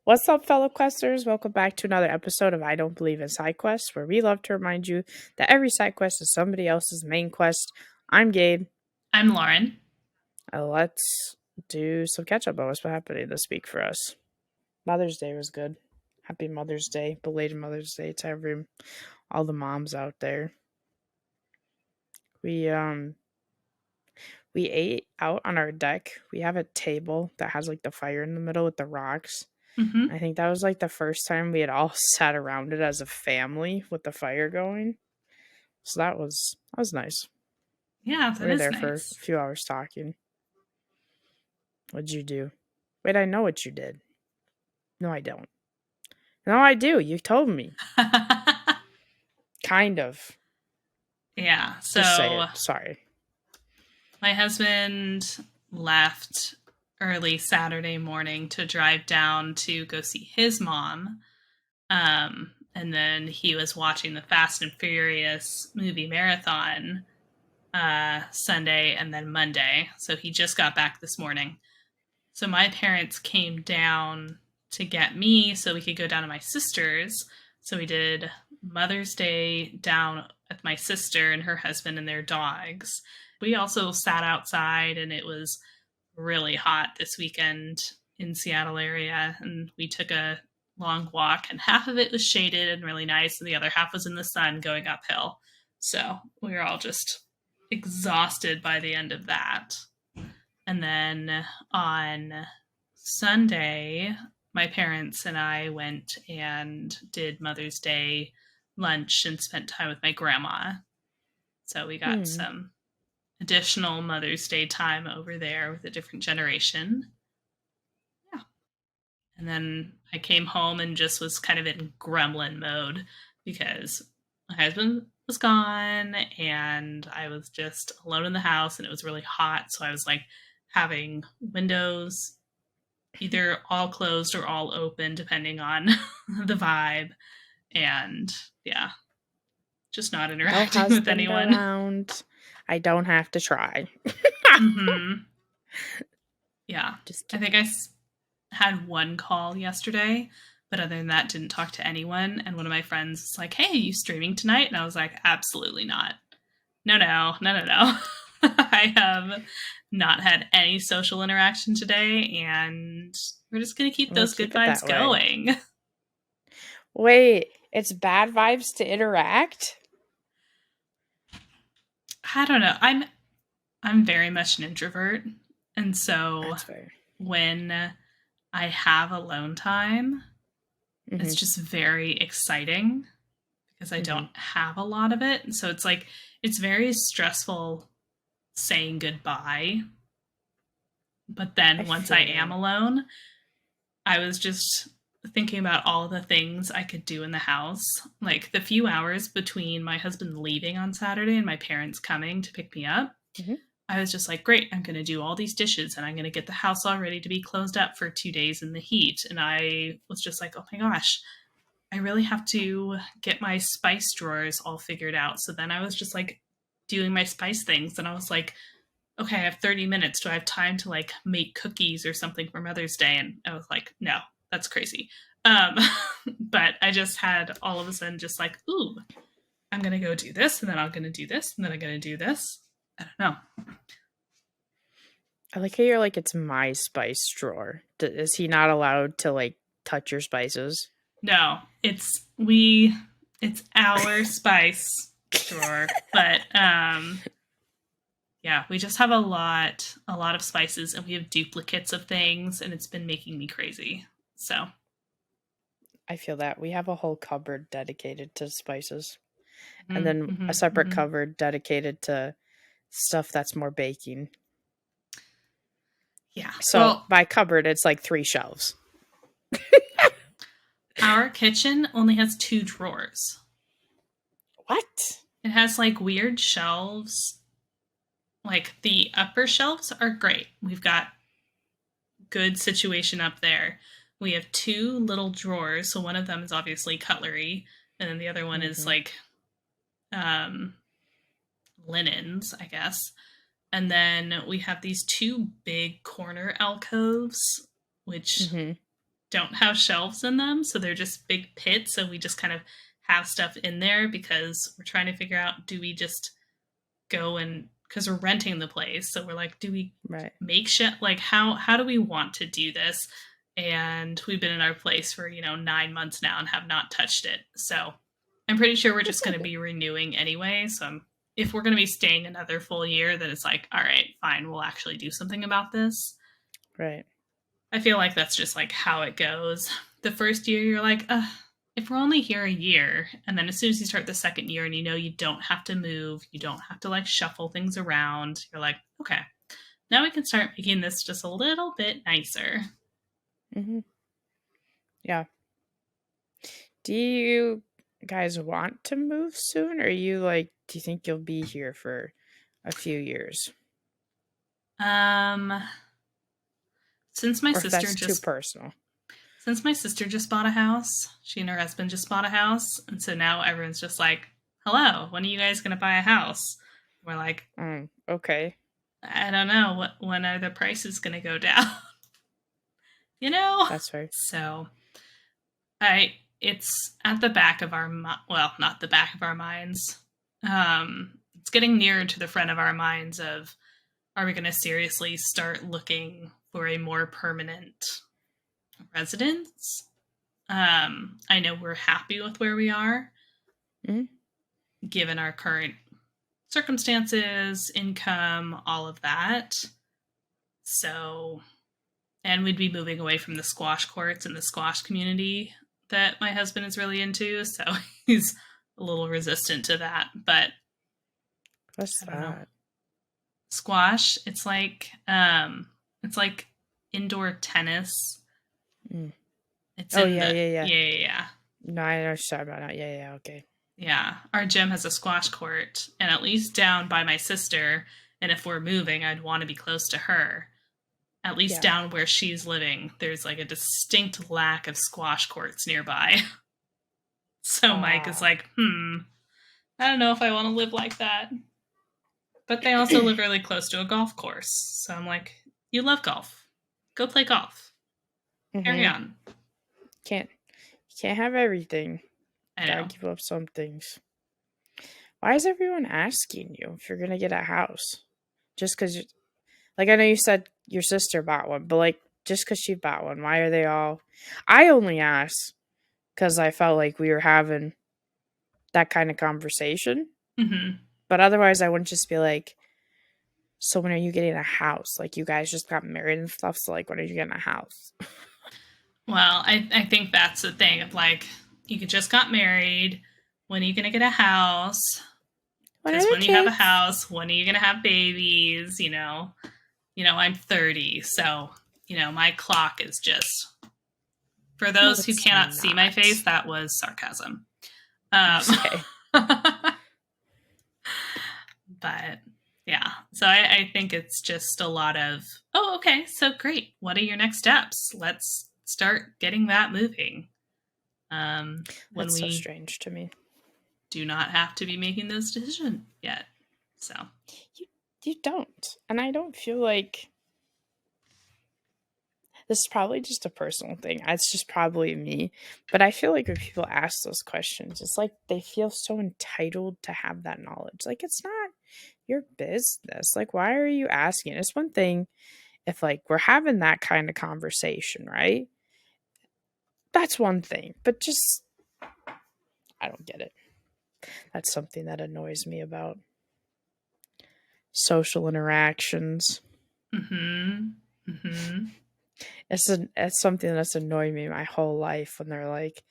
What's up, fellow questers? Welcome back to another episode of I Don't Believe in Side Quests, where we love to remind you that every side quest is somebody else's main quest. I'm Gabe. I'm Lauren. Let's do some catch up on what's been happening this week for us. Mother's Day was good. Happy Mother's Day, belated Mother's Day to all the moms out there. We ate out on our deck. We have a table that has like the fire in the middle with the rocks. Mm-hmm. I think that was like the first time we had all sat around it as a family with the fire going. So that was nice. Yeah, We that were is there for a nice. few hours talking. What'd you do? Wait, I know what you did. No, I don't. No, I do. You told me. Kind of. Yeah, Just say so it. Sorry. my husband left early Saturday morning to drive down to go see his mom. And then he was watching the Fast and Furious movie marathon Sunday and then Monday. So he just got back this morning. So my parents came down to get me so we could go down to my sister's. So we did Mother's Day down with my sister and her husband and their dogs. We also sat outside and it was really hot this weekend in Seattle area, and we took a long walk, and half of it was shaded and really nice and the other half was in the sun going uphill. So we were all just exhausted by the end of that. And then on Sunday, my parents and I went and did Mother's Day lunch and spent time with my grandma. So we got Hmm. some additional Mother's Day time over there with a different generation. Yeah. And then I came home and just was kind of in gremlin mode because my husband was gone and I was just alone in the house and it was really hot. So I was like having windows either all closed or all open, depending on the vibe. And yeah, just not No interacting with husband anyone. around. I don't have to try. Mm-hmm. Yeah. Just I think kidding. had one call yesterday, but other than that, didn't talk to anyone. And one of my friends was like, "Hey, are you streaming tonight?" And I was like, "Absolutely not. No, no, no, no, no." I have not had any social interaction today, and we're just going to keep I'm gonna those good keep it vibes that way. going. Wait, it's bad vibes to interact? I don't know. I'm very much an introvert, and so That's fair. when I have alone time, Mm-hmm. it's just very exciting because I Mm-hmm. don't have a lot of it. And so it's like it's very stressful saying goodbye. But I then once I feel am that. alone, I was just thinking about all the things I could do in the house. Like the few hours between my husband leaving on Saturday and my parents coming to pick me up, Mm-hmm. I was just like, great, I'm going to do all these dishes and I'm going to get the house all ready to be closed up for 2 days in the heat. And I was just like, oh my gosh, I really have to get my spice drawers all figured out. So then I was just like doing my spice things and I was like, okay, I have 30 minutes. Do I have time to like make cookies or something for Mother's Day? And I was like, no, that's crazy. Um, but I just had all of a sudden just like, ooh, I'm going to go do this and then I'm going to do this and then I'm going to do this. I don't know. I like how you're like, it's my spice drawer. Is he not allowed to like touch your spices? No, it's our spice drawer, but yeah, we just have a lot of spices and we have duplicates of things and it's been making me crazy. So, I feel that. We have a whole cupboard dedicated to spices, and mm-hmm, then a mm-hmm, separate mm-hmm. cupboard dedicated to stuff that's more baking. Yeah. So Well, by cupboard, it's like 3 shelves. our kitchen only has 2 drawers. What? It has like weird shelves. Like the upper shelves are great. We've got good situation up there. We have 2 little drawers. So one of them is obviously cutlery, and then the other one is Mm-hmm. like um, linens, I guess. And then we have these 2 big corner alcoves, which Mm-hmm. don't have shelves in them, so they're just big pits, so we just kind of have stuff in there because we're trying to figure out, do we just go and, because we're renting the place, so we're like, do we Right. make shit, like how do we want to do this? And we've been in our place for 9 months now and have not touched it, so I'm pretty sure we're just going to be renewing anyway. So if we're going to be staying another full year, then it's like, all right, fine, we'll actually do something about this. Right. I feel like that's just like how it goes. The first year, you're like, if we're only here a year, and then as soon as you start the second year and you don't have to move, you don't have to like shuffle things around, you're like, okay, now we can start making this just a little bit nicer. Mm-hmm. Yeah. Do you guys want to move soon? Or are you like, do you think you'll be here for a few years? Um, since my Or if sister that's too just personal? since my sister just bought a house, she and her husband just bought a house, and so now everyone's just like, "Hello, when are you guys gonna buy a house?" We're like, Okay. I don't know. When are the prices gonna go down? you know. That's fair. So it's at the back of our well, not the back of our minds. It's getting nearer to the front of our minds of, are we going to seriously start looking for a more permanent residence? I know we're happy with where we are, given our current circumstances, income, all of that. So, and we'd be moving away from the squash courts and the squash community that my husband is really into. So he's a little resistant to that. But What's I don't know. that? Squash, it's like indoor tennis. Mm. It's Oh, in yeah, the yeah, yeah. yeah. No, I know what you're talking about now. Yeah, yeah, okay. Yeah, our gym has a squash court, and at least down by my sister. And if we're moving, I'd want to be close to her. At least Yeah. down where she's living, there's like a distinct lack of squash courts nearby. So Mike is like, I don't know if I want to live like that. But they also live really close to a golf course. So I'm like, you love golf. Go play golf. Carry Mm-hmm. on. Can't you can't have everything. I Gotta know. give up some things. Why is everyone asking you if you're gonna get a house? Just because you, like, I know you said your sister bought one, but like, just because she bought one, why are they all? I only asked because I felt like we were having that kind of conversation. Mm-hmm. But otherwise, I wouldn't just be like, so when are you getting a house? Like, you guys just got married and stuff, so like, when are you getting a house? Well, I think that's the thing of like, you just got married. When are you going to get a house? When are Because the when you have a kids? house, when are you going to have babies? I'm 30. So, my clock is just, for No, those who it's cannot see my not. face, that was sarcasm. Okay. But yeah, so I think it's just a lot of, oh, okay, so great. What are your next steps? Let's start getting that moving. When That's so we strange to me. do not have to be making those decisions yet. So, You don't. And I don't feel like this is probably just a personal thing. It's just probably me. But I feel like when people ask those questions, it's like they feel so entitled to have that knowledge. Like, it's not your business. Like, why are you asking? It's one thing if, like, we're having that kind of conversation, right? That's one thing. But just, I don't get it. That's something that annoys me about social interactions. It's something that's annoyed me my whole life when they're like,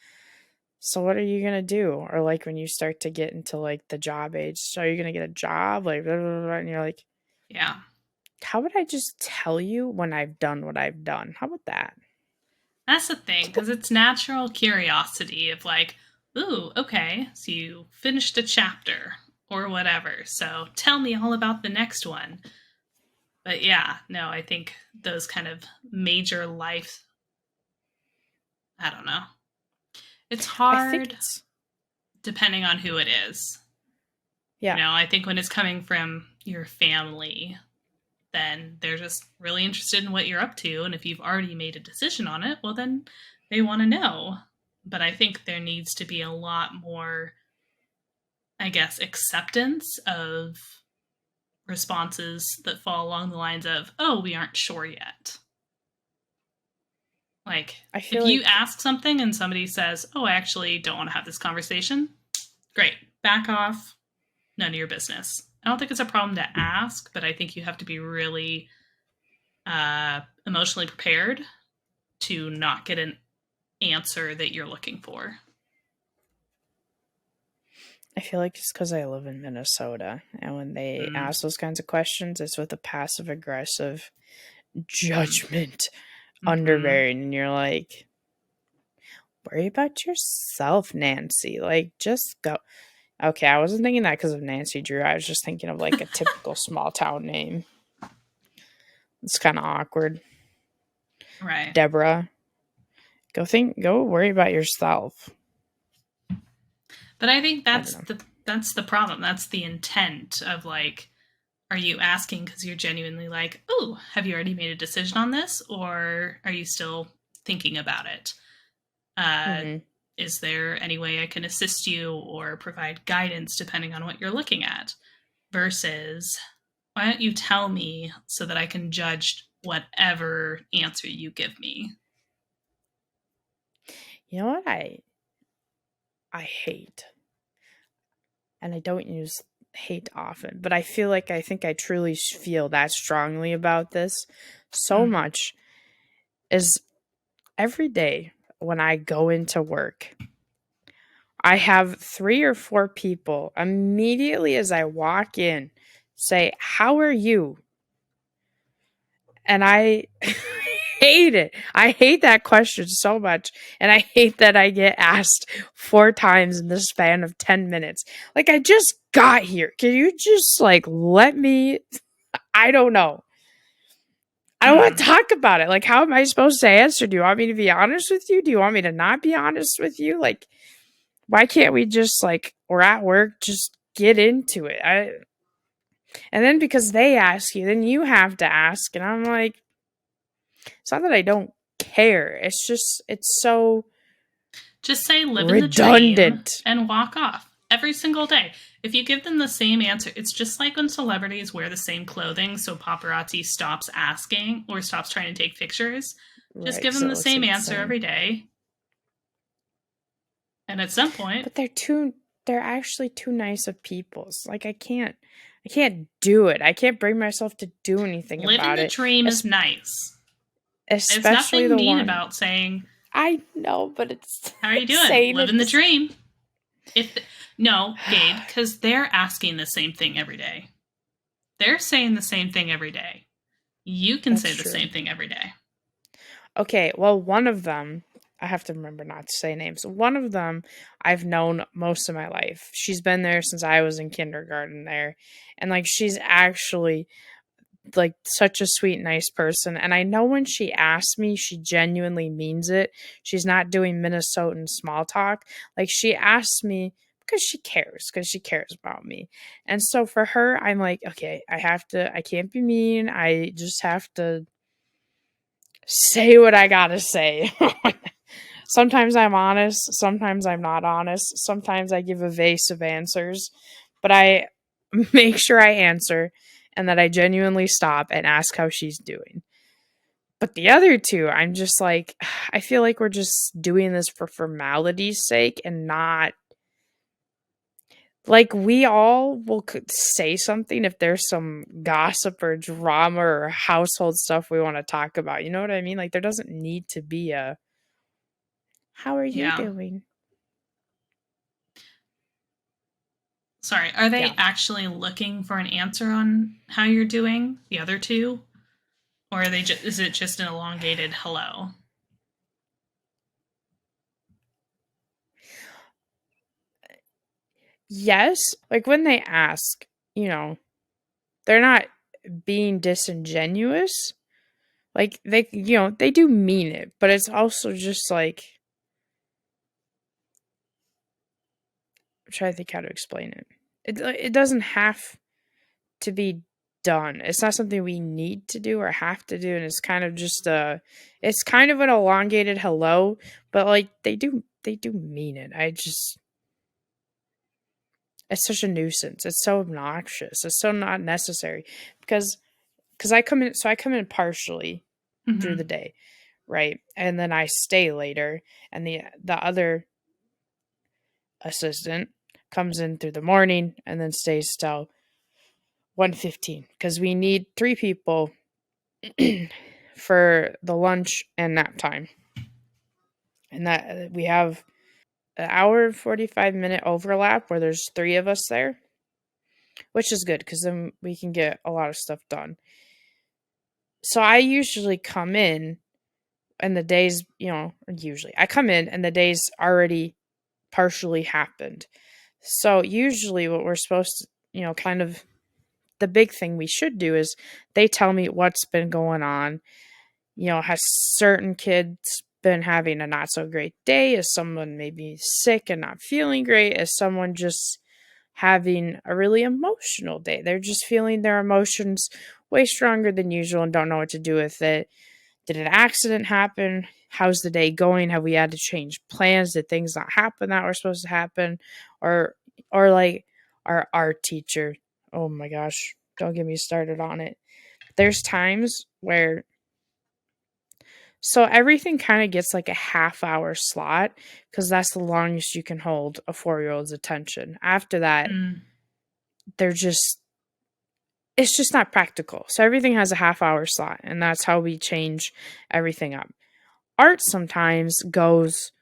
so what are you gonna do? Or like when you start to get into like the job age, so are you gonna get a job? Like, blah, blah, blah, and you're like, yeah. how would I just tell you when I've done what I've done? How about that? That's the thing, because it's natural curiosity of like, ooh, okay, so you finished a chapter or whatever. So tell me all about the next one. But yeah, no, I think those kind of major life, I don't know. It's I think hard it's depending on who it is. yeah. I think when it's coming from your family, then they're just really interested in what you're up to. And if you've already made a decision on it, well, then They want to know. But I think there needs to be a lot more, I guess, acceptance of responses that fall along the lines of, oh, we aren't sure yet. Like, I if feel you like ask something and somebody says, oh, I actually don't want to have this conversation, great, back off, none of your business. I don't think it's a problem to ask, but I think you have to be really emotionally prepared to not get an answer that you're looking for. I feel like it's because I live in Minnesota, and when they ask those kinds of questions, it's with a passive aggressive judgment Mm-hmm. underbearing, and you're like, worry about yourself, Nancy. Like, just go. Okay, I wasn't thinking that because of Nancy Drew. I was just thinking of like a typical small town name. It's kind of awkward. Right. Deborah. Go worry about yourself. But I think I don't know. that's the problem. That's the intent of like, are you asking because you're genuinely like, oh, have you already made a decision on this, or are you still thinking about it? Uh, Mm-hmm. is there any way I can assist you or provide guidance depending on what you're looking at? Versus, why don't you tell me so that I can judge whatever answer you give me? You know what I hate, and I don't use hate often, but I feel like I think I truly feel that strongly about this so Mm. much is every day when I go into work, I have 3 or 4 people immediately as I walk in say, "How are you?" And I hate it. I hate that question so much. And I hate that I get asked 4 times in the span of 10 minutes. Like, I just got here. Can you just, like, let me? I don't know. I don't want Mm. to talk about it. Like, how am I supposed to answer? Do you want me to be honest with you? Do you want me to not be honest with you? Like, why can't we just, like, we're at work, just get into it? And then because they ask you, then you have to ask. And I'm like, it's not that I don't care. It's just, it's so Just say live in the dream redundant. and walk off every single day. If you give them the same answer, it's just like when celebrities wear the same clothing so paparazzi stops asking or stops trying to take pictures. Just Right. give Because them it the looks same like the answer same. every day. And at some point, But they're actually too nice of peoples. Like, I can't do it. I can't bring myself to do anything living about the it. dream is Es- nice. There's Especially nothing the mean one. about saying, I know, but it's how are you doing? saying Living the it's. dream. If no, Gabe, because they're asking the same thing every day. They're saying the same thing every day. You can That's say the true. same thing every day. Okay, well, one of them, I have to remember not to say names. One of them I've known most of my life. She's been there since I was in kindergarten there. And like she's actually like such a sweet, nice person. And I know when she asks me, she genuinely means it. She's not doing Minnesotan small talk. Like she asks me because she cares about me. And so for her, I'm like, okay, I can't be mean. I just have to say what I gotta say. Sometimes I'm honest, sometimes I'm not honest, sometimes I give evasive answers, but I make sure I answer and that I genuinely stop and ask how she's doing. But the other two, I'm just like, I feel like we're just doing this for formality's sake and not like we all will say something if there's some gossip or drama or household stuff we want to talk about. You know what I mean? Like there doesn't need to be a how are you Yeah. doing? Sorry, are they Yeah. actually looking for an answer on how you're doing, the other two? Or are they just, is it just an elongated hello? Yes, like when they ask, you know, they're not being disingenuous. Like they, they do mean it, but it's also just like I'm trying to think how to explain it. It doesn't have to be. done. It's not something we need to do or have to do, and it's kind of just it's kind of an elongated hello, but like they do mean it. I just it's such a nuisance. It's so obnoxious. It's so not necessary because I come in partially through the Hmm. day, right? And then I stay later, and the other assistant comes in through the morning and then stays till 1:15 because we need 3 people for the lunch and nap time. And that we have an hour and 45-minute overlap where there's 3 of us there, which is good because then we can get a lot of stuff done. So I usually come in and the days, usually I come in and the day's already partially happened. So usually what we're supposed to, kind of the big thing we should do is they tell me what's been going on. Has certain kids been having a not so great day? Is someone maybe sick and not feeling great? Is someone just having a really emotional day? They're just feeling their emotions way stronger than usual and don't know what to do with it. Did an accident happen? How's the day going? Have we had to change plans? Did things not happen that were supposed to happen? Or like our art teacher. Oh my gosh, don't get me started on it. There's times where everything kind of gets like a half-hour slot because that's the longest you can hold a 4-year-old's attention. After that, Mm. they're just it's just not practical. So everything has a half-hour slot, and that's how we change everything up. Art sometimes goes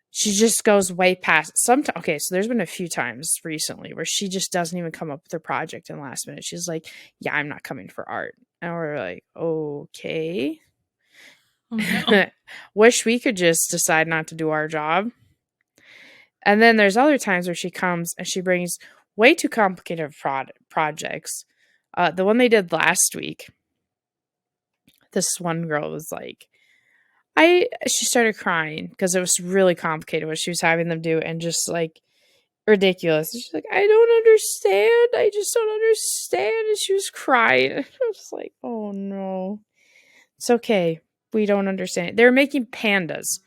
she just goes way past okay, so there's been a few times recently where she just doesn't even come up with her project in the last minute. She's like, "Yeah, I'm not coming for art." And we're like, "Okay." Oh no. Wish we could just decide not to do our job. And then there's other times where she comes and she brings way too complicated projects. The one they did last week, this one girl was like, she started crying because it was really complicated what she was having them do and just like ridiculous. She's like, I don't understand. I just don't understand. And she was crying. I was like, oh no. It's okay. We don't understand. They're making pandas.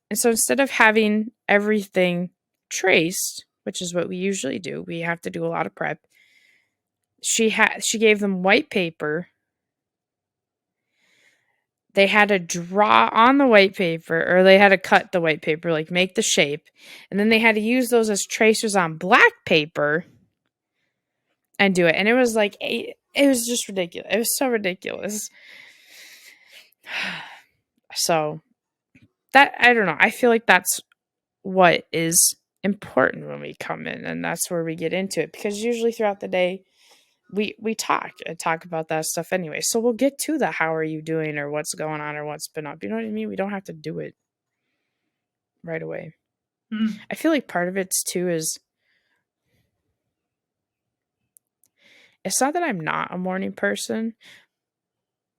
And so instead of having everything traced, which is what we usually do, we have to do a lot of prep. She gave them white paper. They had to draw on the white paper, or they had to cut the white paper, like make the shape, and then they had to use those as tracers on black paper and do it. And it was like it was just ridiculous. It was so ridiculous. So that I don't know. I feel like that's what is important when we come in, and that's where we get into it because usually throughout the day we talk and talk about that stuff anyway. So we'll get to the how are you doing or what's going on or what's been up. You know what I mean? We don't have to do it right away. Mm. I feel like part of it too is it's not that I'm not a morning person,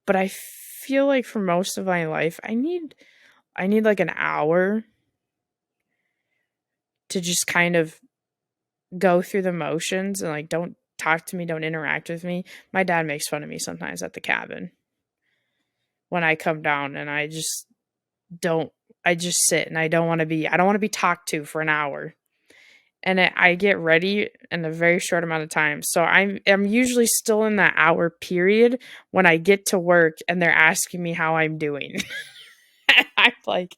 but I feel like for most of my life I need like an hour to just kind of go through the motions and like don't talk to me, don't interact with me. My dad makes fun of me sometimes at the cabin when I come down and don't I just sit and I don't want to be talked to for an hour. And I get ready in a very short amount of time. So I'm usually still in that hour period when I get to work and they're asking me how I'm doing. I'm like,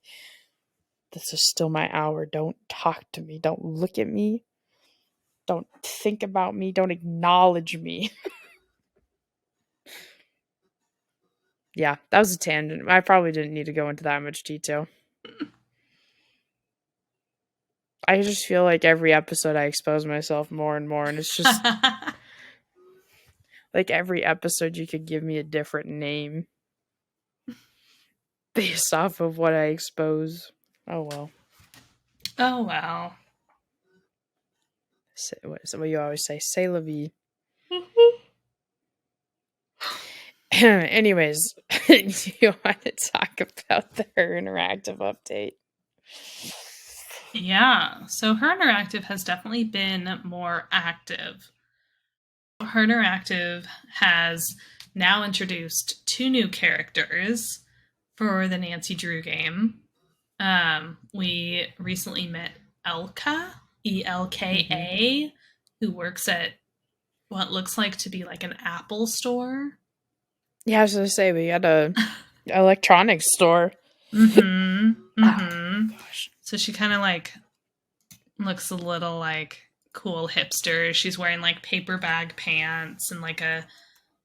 this is still my hour. Don't talk to me. Don't look at me. Don't think about me. Don't acknowledge me. Yeah, that was a tangent. I probably didn't need to go into that much detail. I just feel like every episode I expose myself more and more, and it's just like every episode you could give me a different name based off of what I expose. Oh well. Oh wow. So what you always say, say la vie. Anyways, you want to talk about her interactive update? Yeah. So her interactive has definitely been more active. Her Interactive has now introduced 2 new characters for the Nancy Drew game. We recently met Elka, Mm-hmm. Elka, who works at what looks like to be like an Apple store. Yeah, I was gonna say we got a electronics store. Mm-hmm. Oh Mm-hmm. gosh. So she kind of like looks a little like cool hipster. She's wearing like paper bag pants and like a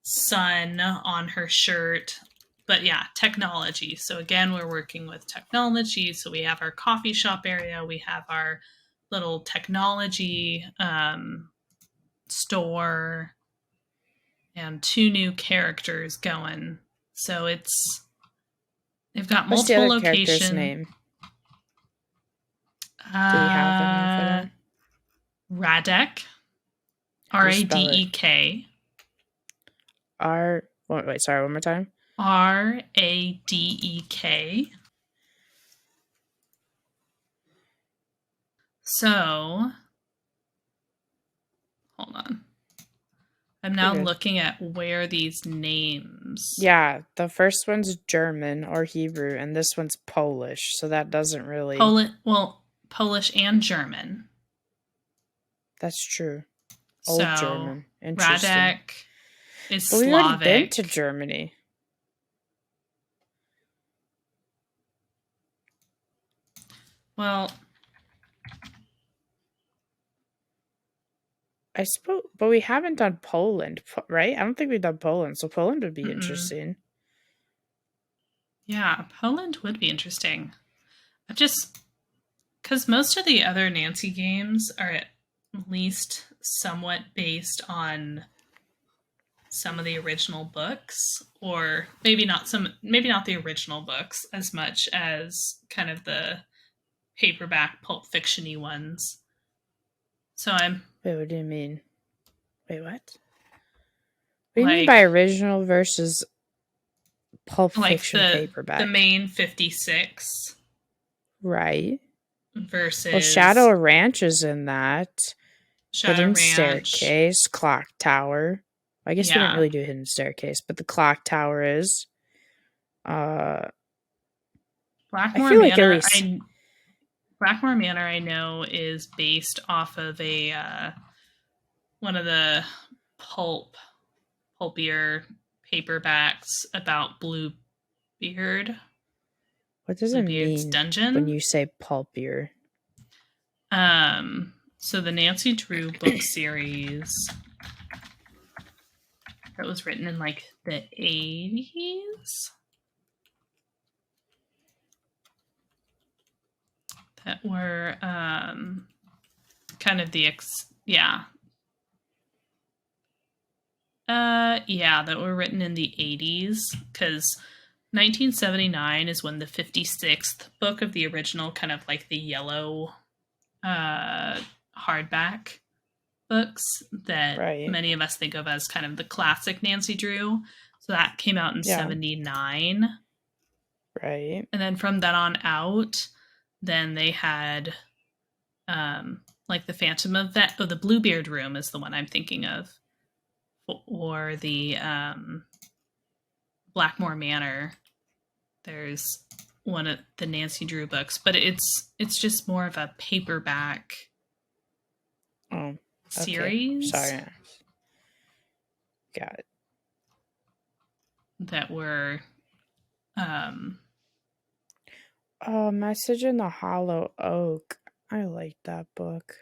sun on her shirt. But yeah, technology. So again, we're working with technology. So we have our coffee shop area, we have our little technology store, and 2 new characters going. So they've got What's the multiple other character's location. name? Do you have a name for Uh, them? Radek, Do R you A D spell it? E K, Wait, sorry, one more time. Radek. So, hold on. I'm You're now good. looking at where these names. Yeah, the first one's German or Hebrew, and this one's Polish, so that doesn't really. Polish and German. That's true. Old So, German. Interesting. Radek is But we've already been to Slavic. Germany. Well, I suppose, but we haven't done Poland, right? I don't think we've done Poland, so Poland would be mm-mm. interesting. Yeah, Poland would be interesting. I've just because most of the other Nancy games are at least somewhat based on some of the original books, or maybe not the original books as much as kind of the paperback pulp fictiony ones. So I'm Wait, what do you mean? Wait, what? What do you mean by like original versus Pulp Fiction the paperback? main 56 Right. Well, versus Shadow Ranch is in that. Shadow Hidden Ranch. Staircase, Clock Tower. I guess we didn't Yeah. really do Hidden Staircase, but the Clock Tower is. Uh, I Blackmore feel like at Manor least. Blackmore Manor I know is based off of a one of the pulp pulpier paperbacks about What does it Bluebeard's mean when dungeon. you say pulpier? So the Nancy Drew book series that was written in like the 80s that were kind of that were written in the 80s because 1979 is when the 56th book of the original kind of like the yellow hardback books that Right. many of us think of as kind of the classic Nancy Drew. So that came out in Yeah. 79. Right. And then from then on out, then they had like the Phantom of the Bluebeard Room is the one I'm thinking of, or the Blackmore Manor. There's one of the Nancy Drew books, but it's just more of a paperback Oh, okay. series Sorry. Got it. that were Oh, Message in the Hollow Oak. I like that book.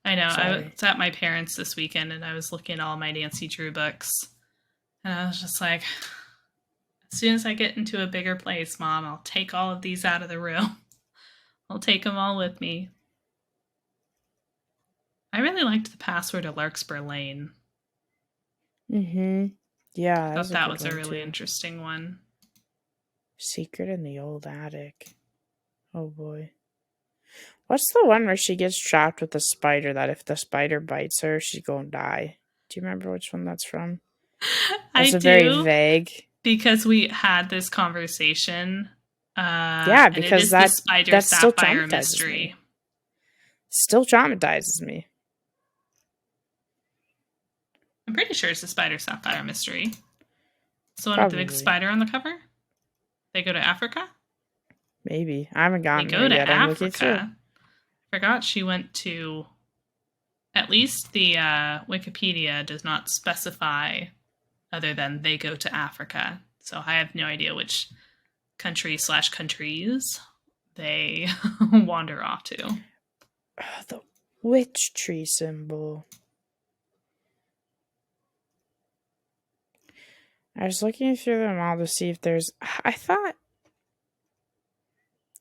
I know. I Sorry. was at my parents' this weekend and I was looking at all my Nancy Drew books. And I was just like, as soon as I get into a bigger place, Mom, I'll take all of these out of the room. I'll take them all with me. I really liked The Password of Larkspur Lane. Mm-hmm. Yeah, I that thought was a that good was a one really too. interesting one. Secret in the Old Attic. Oh boy. What's the one where she gets trapped with the spider that if the spider bites her, she's gonna die? Do you remember which one that's from? I That's a very do, vague. because we had this conversation. Yeah, And it because is the Spider that still Sapphire traumatizes mystery. me. Still traumatizes me. I'm pretty sure it's the Spider Sapphire mystery. It's the one with the big Probably. spider on the cover. They go to Africa. Maybe. I haven't They gotten there go to yet. I'm looking through. Africa. I forgot she went to. At least the Wikipedia does not specify other than they go to Africa. So I have no idea which country/countries they wander off to. The witch tree symbol. I was looking through them all to see if there's. I thought.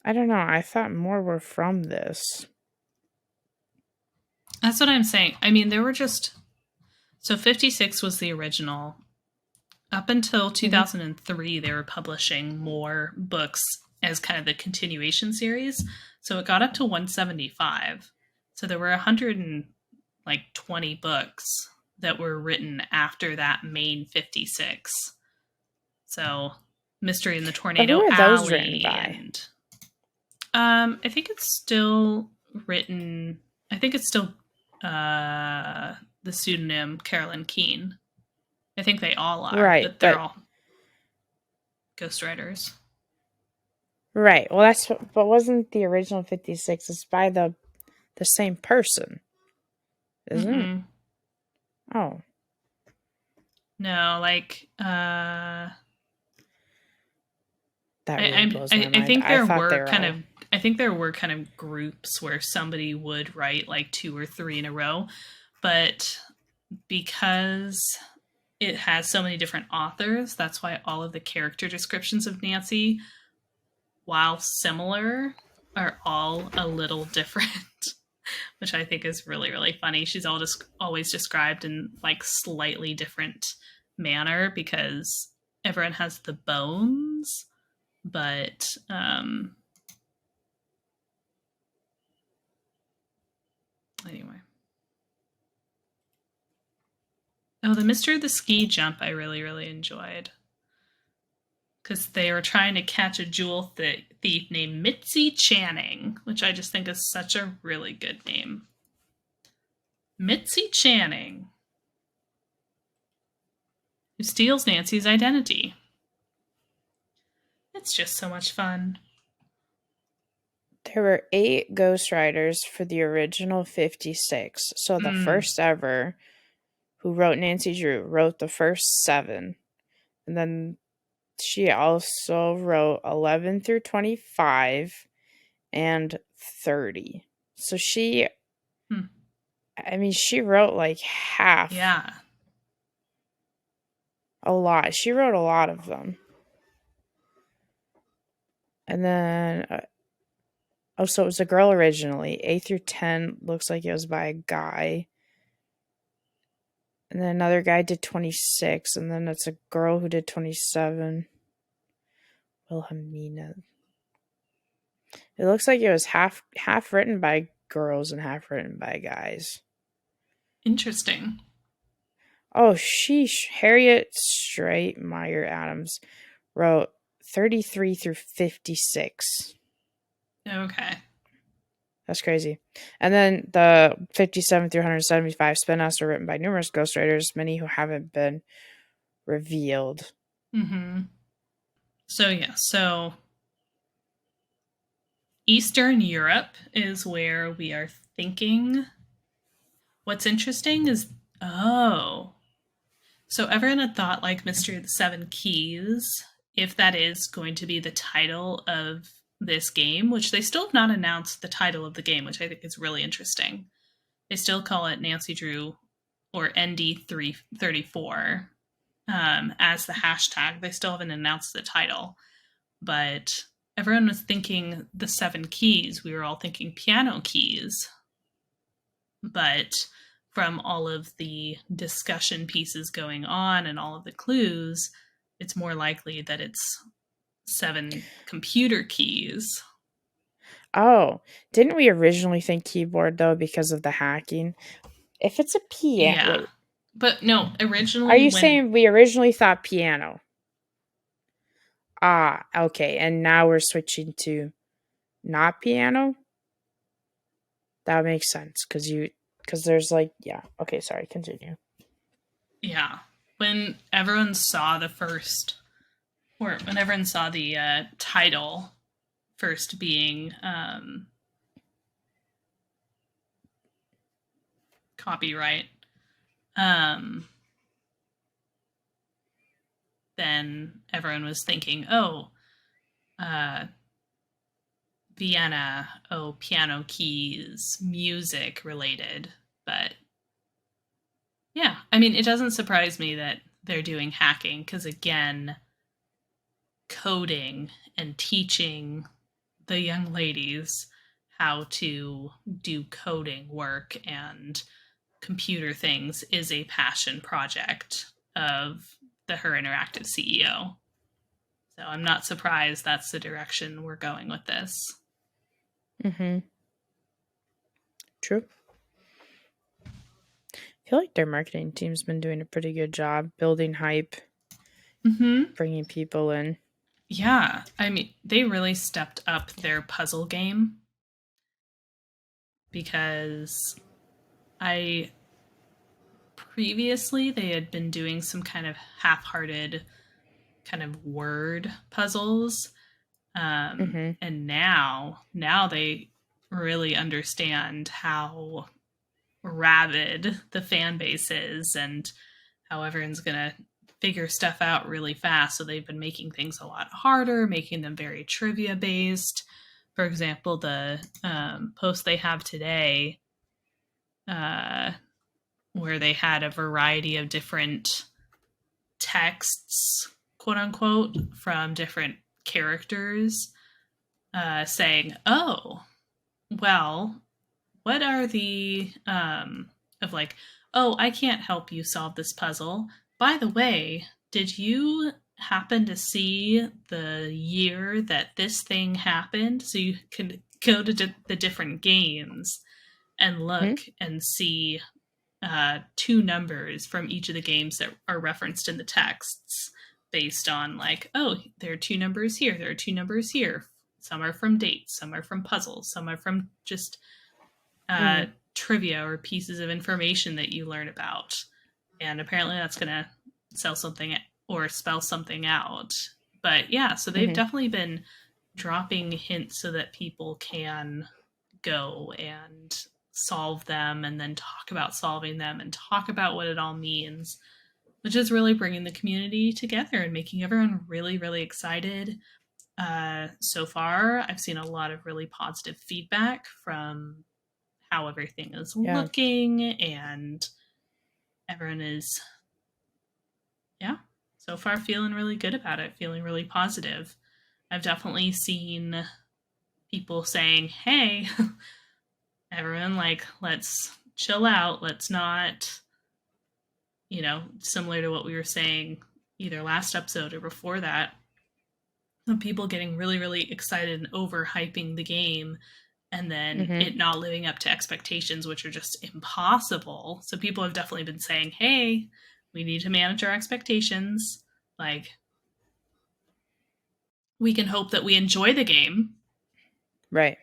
I don't know. I thought more were from this. That's what I'm saying. I mean, there were just. So 56 was the original. Up until 2003, they were publishing more books as kind of the continuation series. So it got up to 175. So there were 120 books that were written after that main 56. So Mystery in the But who Tornado are those written Alley by? and I think it's still written. I think it's still the pseudonym Carolyn Keene. I think they all are, Right, but they're but all ghostwriters. right. Well, that's but wasn't the original 56? It's by the same person, isn't it? Mm-mm. Oh, No, like that really blows my I mind. think I there thought they were were kind all. of I think there were kind of groups where somebody would write like 2 or 3 in a row, but because it has so many different authors, that's why all of the character descriptions of Nancy, while similar, are all a little different, which I think is really, really funny. She's always described in like slightly different manner because everyone has the bones, but anyway. Oh, the Mystery of the Ski Jump I really, really enjoyed. Because they were trying to catch a jewel thief named Mitzi Channing, which I just think is such a really good name. Mitzi Channing, who steals Nancy's identity. It's just so much fun. There were 8 ghostwriters for the original 56. So the first ever who wrote Nancy Drew wrote the first 7. And then she also wrote 11 through 25 and 30. So she, I mean, she wrote like half. Yeah. A lot. She wrote a lot of them. And then, oh, so it was a girl originally. 8 through 10 looks like it was by a guy. And then another guy did 26. And then it's a girl who did 27. Wilhelmina. It looks like it was half written by girls and half written by guys. Interesting. Oh, sheesh. Harriet Straight Meyer Adams wrote 33 through 56. Okay. That's crazy. And then the 57 through 175 spin-offs were written by numerous ghostwriters, many who haven't been revealed. Mm-hmm. So Eastern Europe is where we are thinking. What's interesting is, so everyone had thought like Mystery of the Seven Keys, if that is going to be the title of this game, which they still have not announced the title of the game, which I think is really interesting. They still call it Nancy Drew or ND334 as the hashtag. They still haven't announced the title, but everyone was thinking the 7 keys. We were all thinking piano keys, but from all of the discussion pieces going on and all of the clues, it's more likely that it's 7 computer keys. Oh, didn't we originally think keyboard though because of the hacking? If it's a piano, Yeah. wait. But no, originally Are you saying we originally thought piano? Ah, okay. And now we're switching to not piano? That makes sense because there's like, yeah. Okay, sorry, continue. Yeah. When everyone saw the first, or when everyone saw the title first being copyright, um, then everyone was thinking, oh, uh, Vienna, oh, piano keys, music related. But yeah, I mean, it doesn't surprise me that they're doing hacking because, again, coding and teaching the young ladies how to do coding work and computer things is a passion project of the Her Interactive CEO. So I'm not surprised that's the direction we're going with this. Mm-hmm. True. I feel like their marketing team's been doing a pretty good job building hype, Mm-hmm. bringing people in. Yeah, I mean, they really stepped up their puzzle game because I previously they had been doing some kind of half-hearted kind of word puzzles, Mm-hmm. and now they really understand how rabid the fan base is and how everyone's gonna figure stuff out really fast. So they've been making things a lot harder, making them very trivia based. For example, the post they have today, uh, where they had a variety of different texts, quote unquote, from different characters, saying, "Oh, well, what are the of like, oh, I can't help you solve this puzzle. By the way, did you happen to see the year that this thing happened?" So you can go to the different games and Mm-hmm. look and see two numbers from each of the games that are referenced in the texts based on, like, oh, there are two numbers here, there are two numbers here. Some are from dates, some are from puzzles, some are from just Mm-hmm. trivia or pieces of information that you learn about. And apparently that's going to sell something or spell something out. But yeah, so they've Mm-hmm. definitely been dropping hints so that people can go and solve them and then talk about solving them and talk about what it all means, which is really bringing the community together and making everyone really, really excited. So far, I've seen a lot of really positive feedback from how everything is Yeah. looking, and everyone is, yeah, so far feeling really good about it, feeling really positive. I've definitely seen people saying, hey, everyone, like, let's chill out. Let's not, similar to what we were saying either last episode or before that, of people getting really, really excited and overhyping the game and then Mm-hmm. it not living up to expectations, which are just impossible. So people have definitely been saying, hey, we need to manage our expectations. Like, we can hope that we enjoy the game. Right.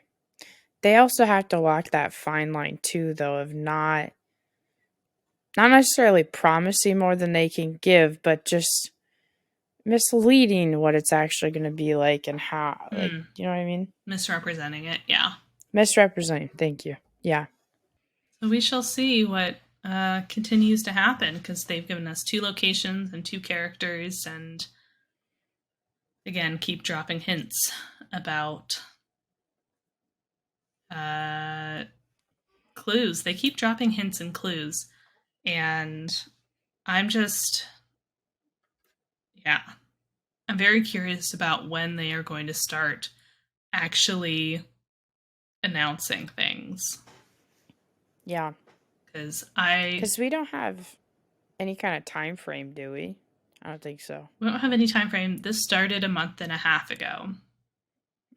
They also have to walk that fine line too, though, of not necessarily promising more than they can give, but just misleading what it's actually going to be like and how, like, Hmm. you know what I mean? Misrepresenting it, yeah. Misrepresenting. Thank you. Yeah. So we shall see what continues to happen because they've given us two locations and two characters, and again, keep dropping hints about uh, clues. They keep dropping hints and clues, and I'm just, yeah, I'm very curious about when they are going to start actually announcing things Yeah. because I Because we don't have any kind of time frame, do we? I don't think so. we don't have any time frame. This started a month and a half ago,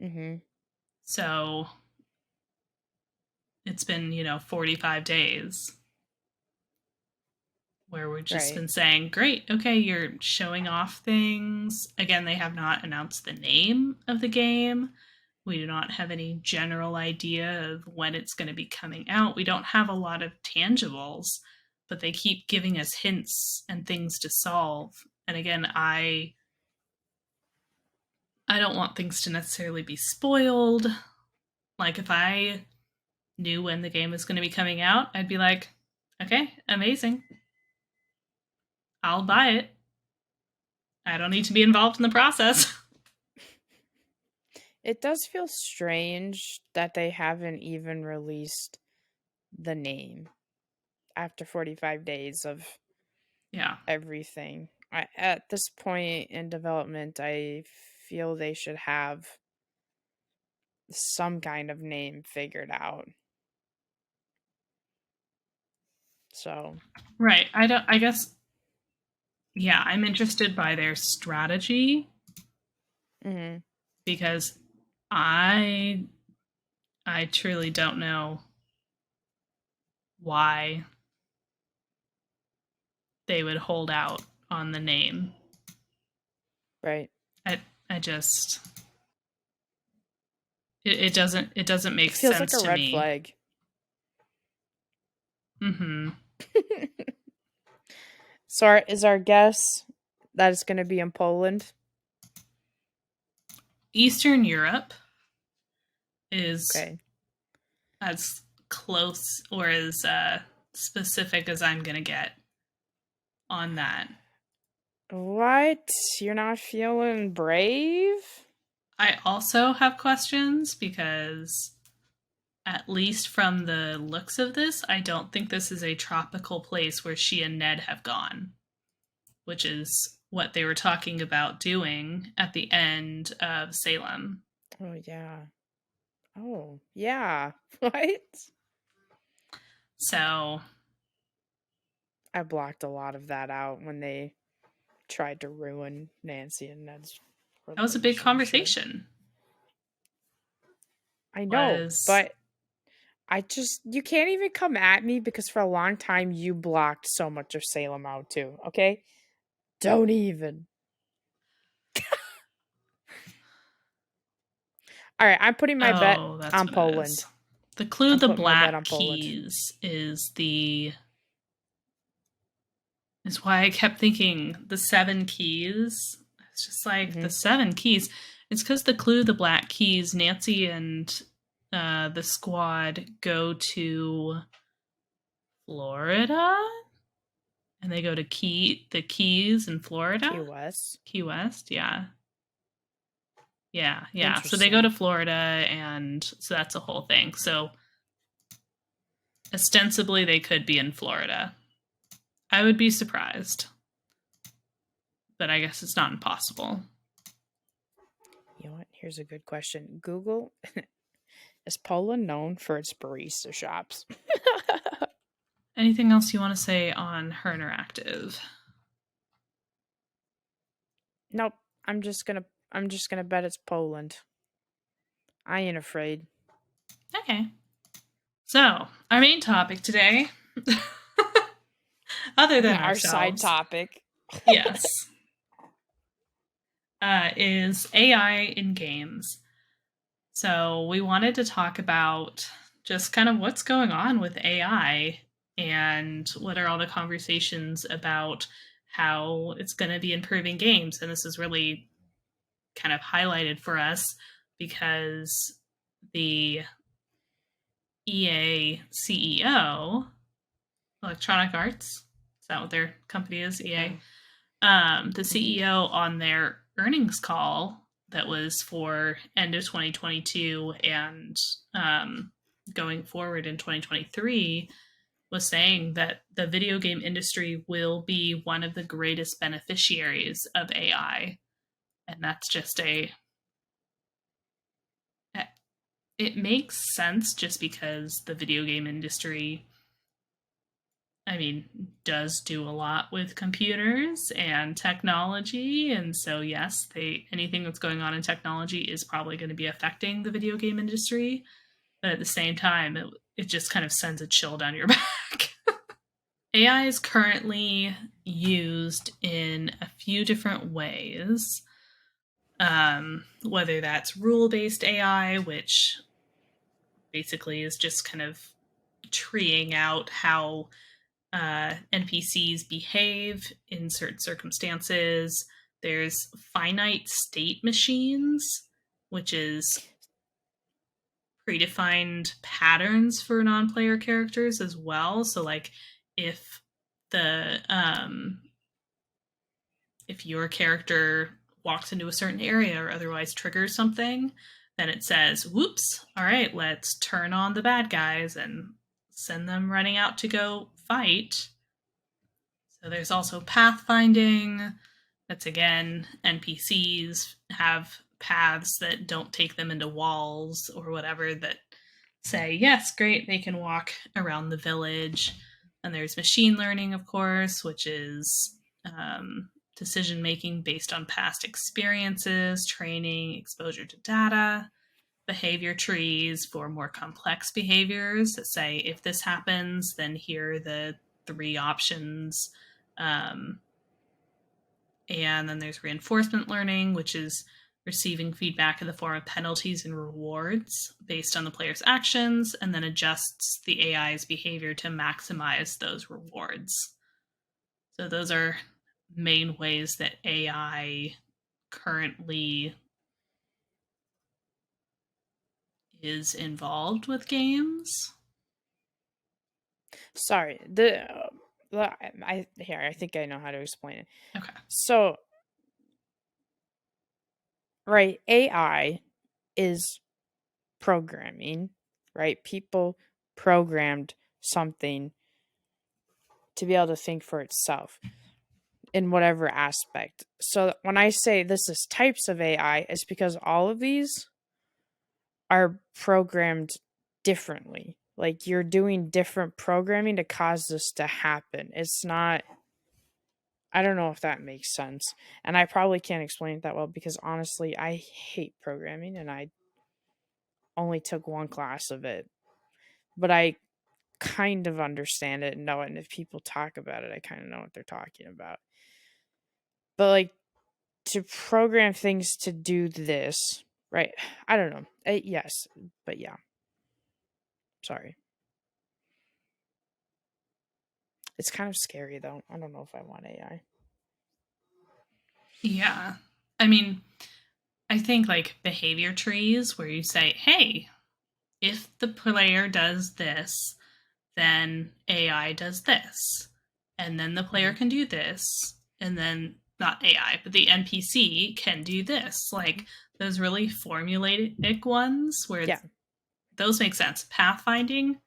Mm-hmm. so it's been 45 days where we've just Right. been saying, great, okay, you're showing off things. Again, they have not announced the name of the game. We do not have any general idea of when it's going to be coming out. We don't have a lot of tangibles, but they keep giving us hints and things to solve. And again, I don't want things to necessarily be spoiled. Like if I knew when the game was going to be coming out, I'd be like, okay, amazing. I'll buy it. I don't need to be involved in the process. It does feel strange that they haven't even released the name after 45 days of Yeah. everything. At this point in development, I feel they should have some kind of name figured out. So, Right. I guess yeah, I'm interested by their strategy mhm. because I I truly don't know why they would hold out on the name. Right. I I just it doesn't make It feels like sense a to red me. flag. Mhm. So, is our guess that it's going to be in Poland? Eastern Europe is Okay. as close or as specific as I'm going to get on that. What? You're not feeling brave? I also have questions because, at least from the looks of this, I don't think this is a tropical place where she and Ned have gone, which is what they were talking about doing at the end of Salem. Oh, yeah. Oh, yeah. What? So I blocked a lot of that out when they tried to ruin Nancy and Ned's that was a big relationship. conversation. I know, Was but you can't even come at me because for a long time you blocked so much of Salem out too, okay? Don't even. All right, I'm putting my bet oh, that's on what it Poland. is. The clue, I'm the putting my bet Black on Poland. Keys, is why I kept thinking the seven keys. It's just like the Hmm. seven keys. It's because the clue, the Black Keys, Nancy and the squad go to Florida, and they go to the Keys in Key Florida, West. Key West. Yeah, yeah. So they go Interesting. to Florida, and so that's a whole thing. So ostensibly, they could be in Florida. I would be surprised, but I guess it's not impossible. You know what? Here's a good question. Google, is Poland known for its barista shops? Anything else you want to say on Her Interactive? Nope. I'm just gonna bet it's Poland. I ain't afraid. Okay. So, our main topic today, other than Our side ourselves, topic. yes, is AI in games. So, we wanted to talk about just kind of what's going on with AI and what are all the conversations about how it's going to be improving games. And this is really kind of highlighted for us because the EA CEO, Electronic Arts, is that what their company is? EA. Yeah. The Hmm. CEO on their earnings call that was for end of 2022 and going forward in 2023 was saying that the video game industry will be one of the greatest beneficiaries of AI. And that's just it makes sense just because the video game industry, I mean, does do a lot with computers and technology, and so yes, they anything that's going on in technology is probably going to be affecting the video game industry. But at the same time, it just kind of sends a chill down your back. AI is currently used in a few different ways. Whether that's rule based AI, which basically is just kind of treeing out how NPCs behave in certain circumstances. There's finite state machines, which is predefined patterns for non-player characters as well. So like if the if your character walks into a certain area or otherwise triggers something, then it says, whoops, all right, let's turn on the bad guys and send them running out to go fight. So there's also pathfinding. That's again, NPCs have paths that don't take them into walls or whatever that say, yes, great, they can walk around the village. And there's machine learning, of course, which is decision making based on past experiences, training, exposure to data, behavior trees for more complex behaviors that say, if this happens, then here are the three options. Um, and then there's reinforcement learning, which is receiving feedback in the form of penalties and rewards based on the player's actions, and then adjusts the AI's behavior to maximize those rewards. So those are main ways that AI currently is involved with games. Sorry, I think I know how to explain it. Okay. So, right, AI is programming, right? People programmed something to be able to think for itself in whatever aspect. So when I say this is types of AI, it's because all of these are programmed differently. Like you're doing different programming to cause this to happen. It's not, I don't know if that makes sense. And I probably can't explain it that well because honestly, I hate programming and I only took one class of it. But I kind of understand it and know it. And if people talk about it, I kind of know what they're talking about. But like to program things to do this, right? I don't know. Yes, but yeah. Sorry. It's kind of scary though. I don't know if I want AI. Yeah. I mean, I think like behavior trees where you say, hey, if the player does this, then AI does this. And then the player Mm-hmm. can do this. And then not AI, but the NPC can do this. Like those really formulaic ones where Yeah. those make sense. Pathfinding,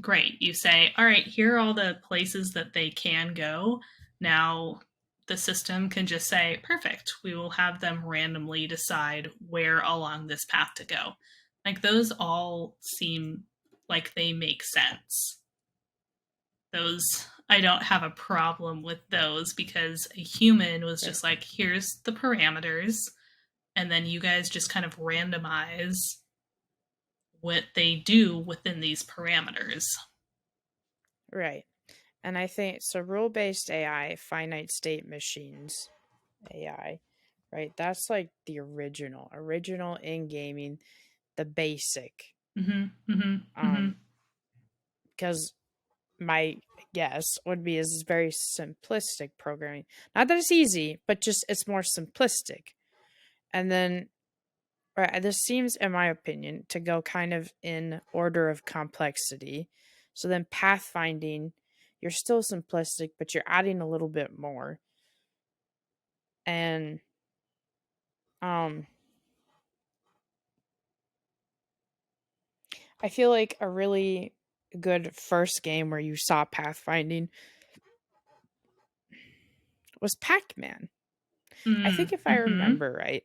great. You say, all right, here are all the places that they can go. Now the system can just say, perfect, we will have them randomly decide where along this path to go. Like those all seem like they make sense. Those, I don't have a problem with those because a human was Right. just like, here's the parameters, and then you guys just kind of randomize what they do within these parameters. Right. And I think so rule based AI, finite state machines AI, right? That's like the original in gaming, the basic. Mm-hmm, mm-hmm, mm-hmm. Um, because my guess would be is it's very simplistic programming. Not that it's easy, but just it's more simplistic. And then right, this seems, in my opinion, to go kind of in order of complexity. So then pathfinding, you're still simplistic, but you're adding a little bit more. And um I feel like a really good first game where you saw pathfinding was Pac-Man. I think if I Mm-hmm. remember right,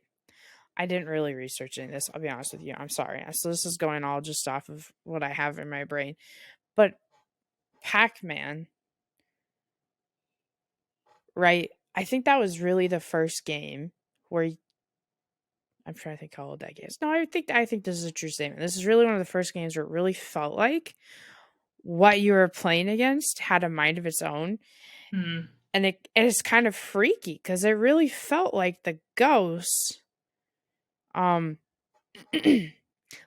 I didn't really research any of this. I'll be honest with you. I'm sorry. So this is going all just off of what I have in my brain. But Pac-Man, right? I think that was really the first game where I'm trying to think how old that game is. No, I think this is a true statement. This is really one of the first games where it really felt like what you were playing against had a mind of its own, Mm. and it is kind of freaky because it really felt like the ghosts um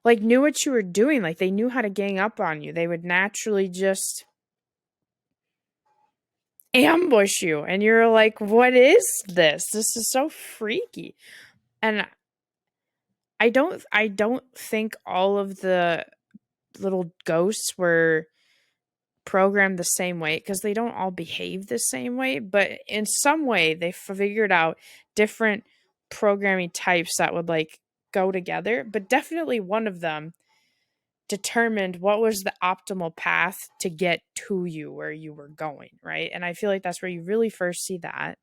like knew what you were doing, like they knew how to gang up on you. They would naturally just ambush you, and you're like, what is this? This is so freaky. And I don't think all of the little ghosts were programmed the same way, because they don't all behave the same way, but in some way they figured out different programming types that would like go together, but definitely one of them determined what was the optimal path to get to you where you were going, right? And I feel like that's where you really first see that.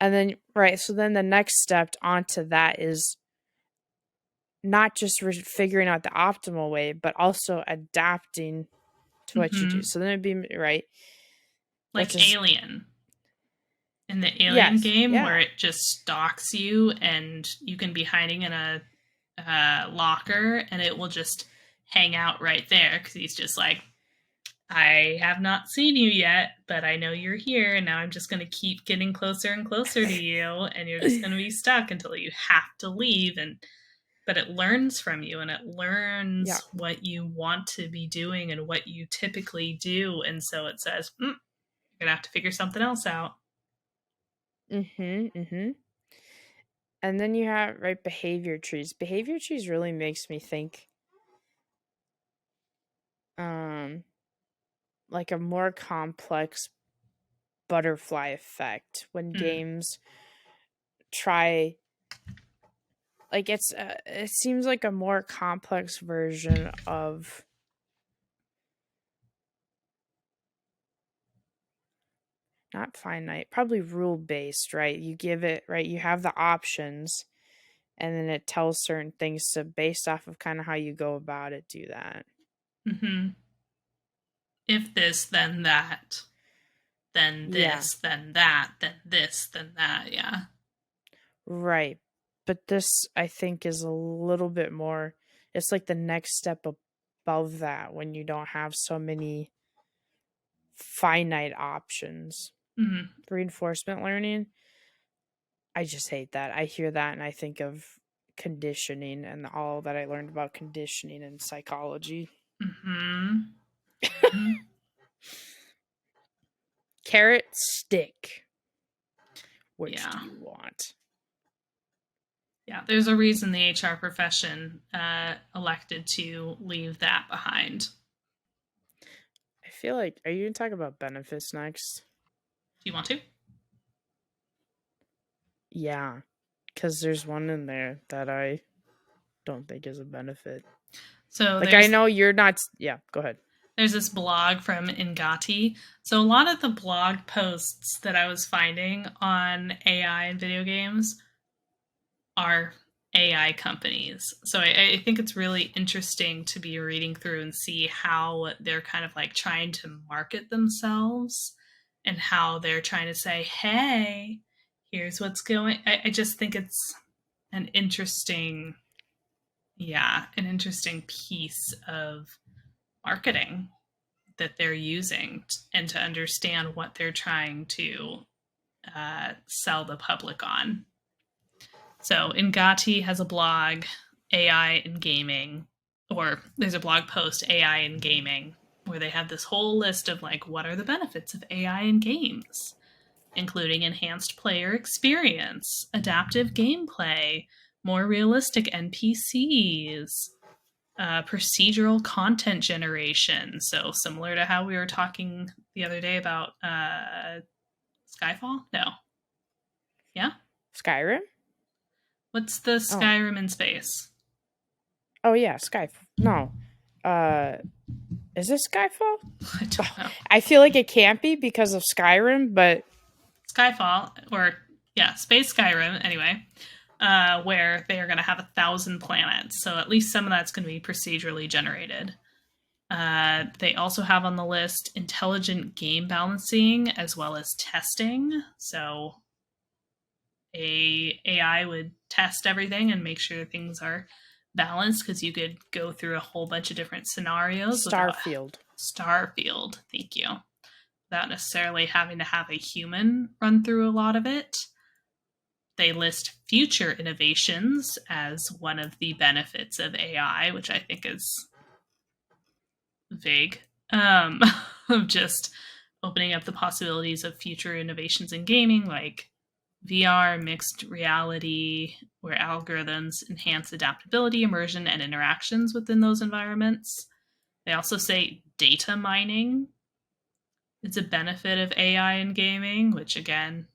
And then, right, so then the next step onto that is not just figuring out the optimal way, but also adapting to what you do. Mm-hmm. So then it'd be right, which Like is Alien. In the Alien yes, game, where yeah. it just stalks you and you can be hiding in a locker and it will just hang out right there because he's just like, I have not seen you yet, but I know you're here, and now I'm just going to keep getting closer and closer to you, and you're just going to be stuck until you have to leave. And but it learns from you, and it Yeah. learns what you want to be doing and what you typically do, and so it says, you're going to have to figure something else out. Mhm. Mhm. And then you have right behavior trees. Behavior trees really makes me think um like a more complex butterfly effect when Mm. games try, like it seems like a more complex version of not finite, probably rule based, right? You give it, right, you have the options, and then it tells certain things to, based off of kind of how you go about it, do that. Hmm. If this, then that, then Yeah, this, then that, then this, then that. Yeah. right. But this, I think, is a little bit more, it's like the next step above that when you don't have so many finite options. Hmm. Reinforcement learning, I just hate that. I hear that and I think of conditioning and all that I learned about conditioning and psychology. Hmm. Hmm. Carrot, stick. Which do Yeah. you want? Yeah, there's a reason the HR profession elected to leave that behind. I feel like, are you going to talk about benefits next? Do you want to? Yeah, because there's one in there that I don't think is a benefit. So Like, I there's know you're not. Yeah, go ahead. there's this blog from Ngati. So a lot of the blog posts that I was finding on AI and video games are AI companies. So I think it's really interesting to be reading through and see how they're kind of like trying to market themselves and how they're trying to say, hey, here's what's going. I just think it's an interesting, yeah, an interesting piece of marketing that they're using and to understand what they're trying to sell the public on. So Ngati has a blog, AI in gaming, or there's a blog post, AI in gaming, where they have this whole list of like, what are the benefits of AI in games, including enhanced player experience, adaptive gameplay, more realistic NPCs, procedural content generation. So similar to how we were talking the other day about Skyfall? No. Yeah? Skyrim? What's the Oh, Skyrim in space? oh yeah, Skyfall. No, uh, is this Skyfall? I don't know. I feel like it can't be because of Skyrim, but Skyfall, or yeah, Space Skyrim, anyway, where they are going to have 1,000 planets. So at least some of that's going to be procedurally generated. They also have on the list intelligent game balancing as well as testing. So a AI would test everything and make sure things are balanced because you could go through a whole bunch of different scenarios without Starfield. Starfield. Thank you. Without necessarily having to have a human run through a lot of it. They list future innovations as one of the benefits of AI, which I think is vague. Of just opening up the possibilities of future innovations in gaming like VR, mixed reality, where algorithms enhance adaptability, immersion, and interactions within those environments. They also say data mining is a benefit of AI in gaming, which again,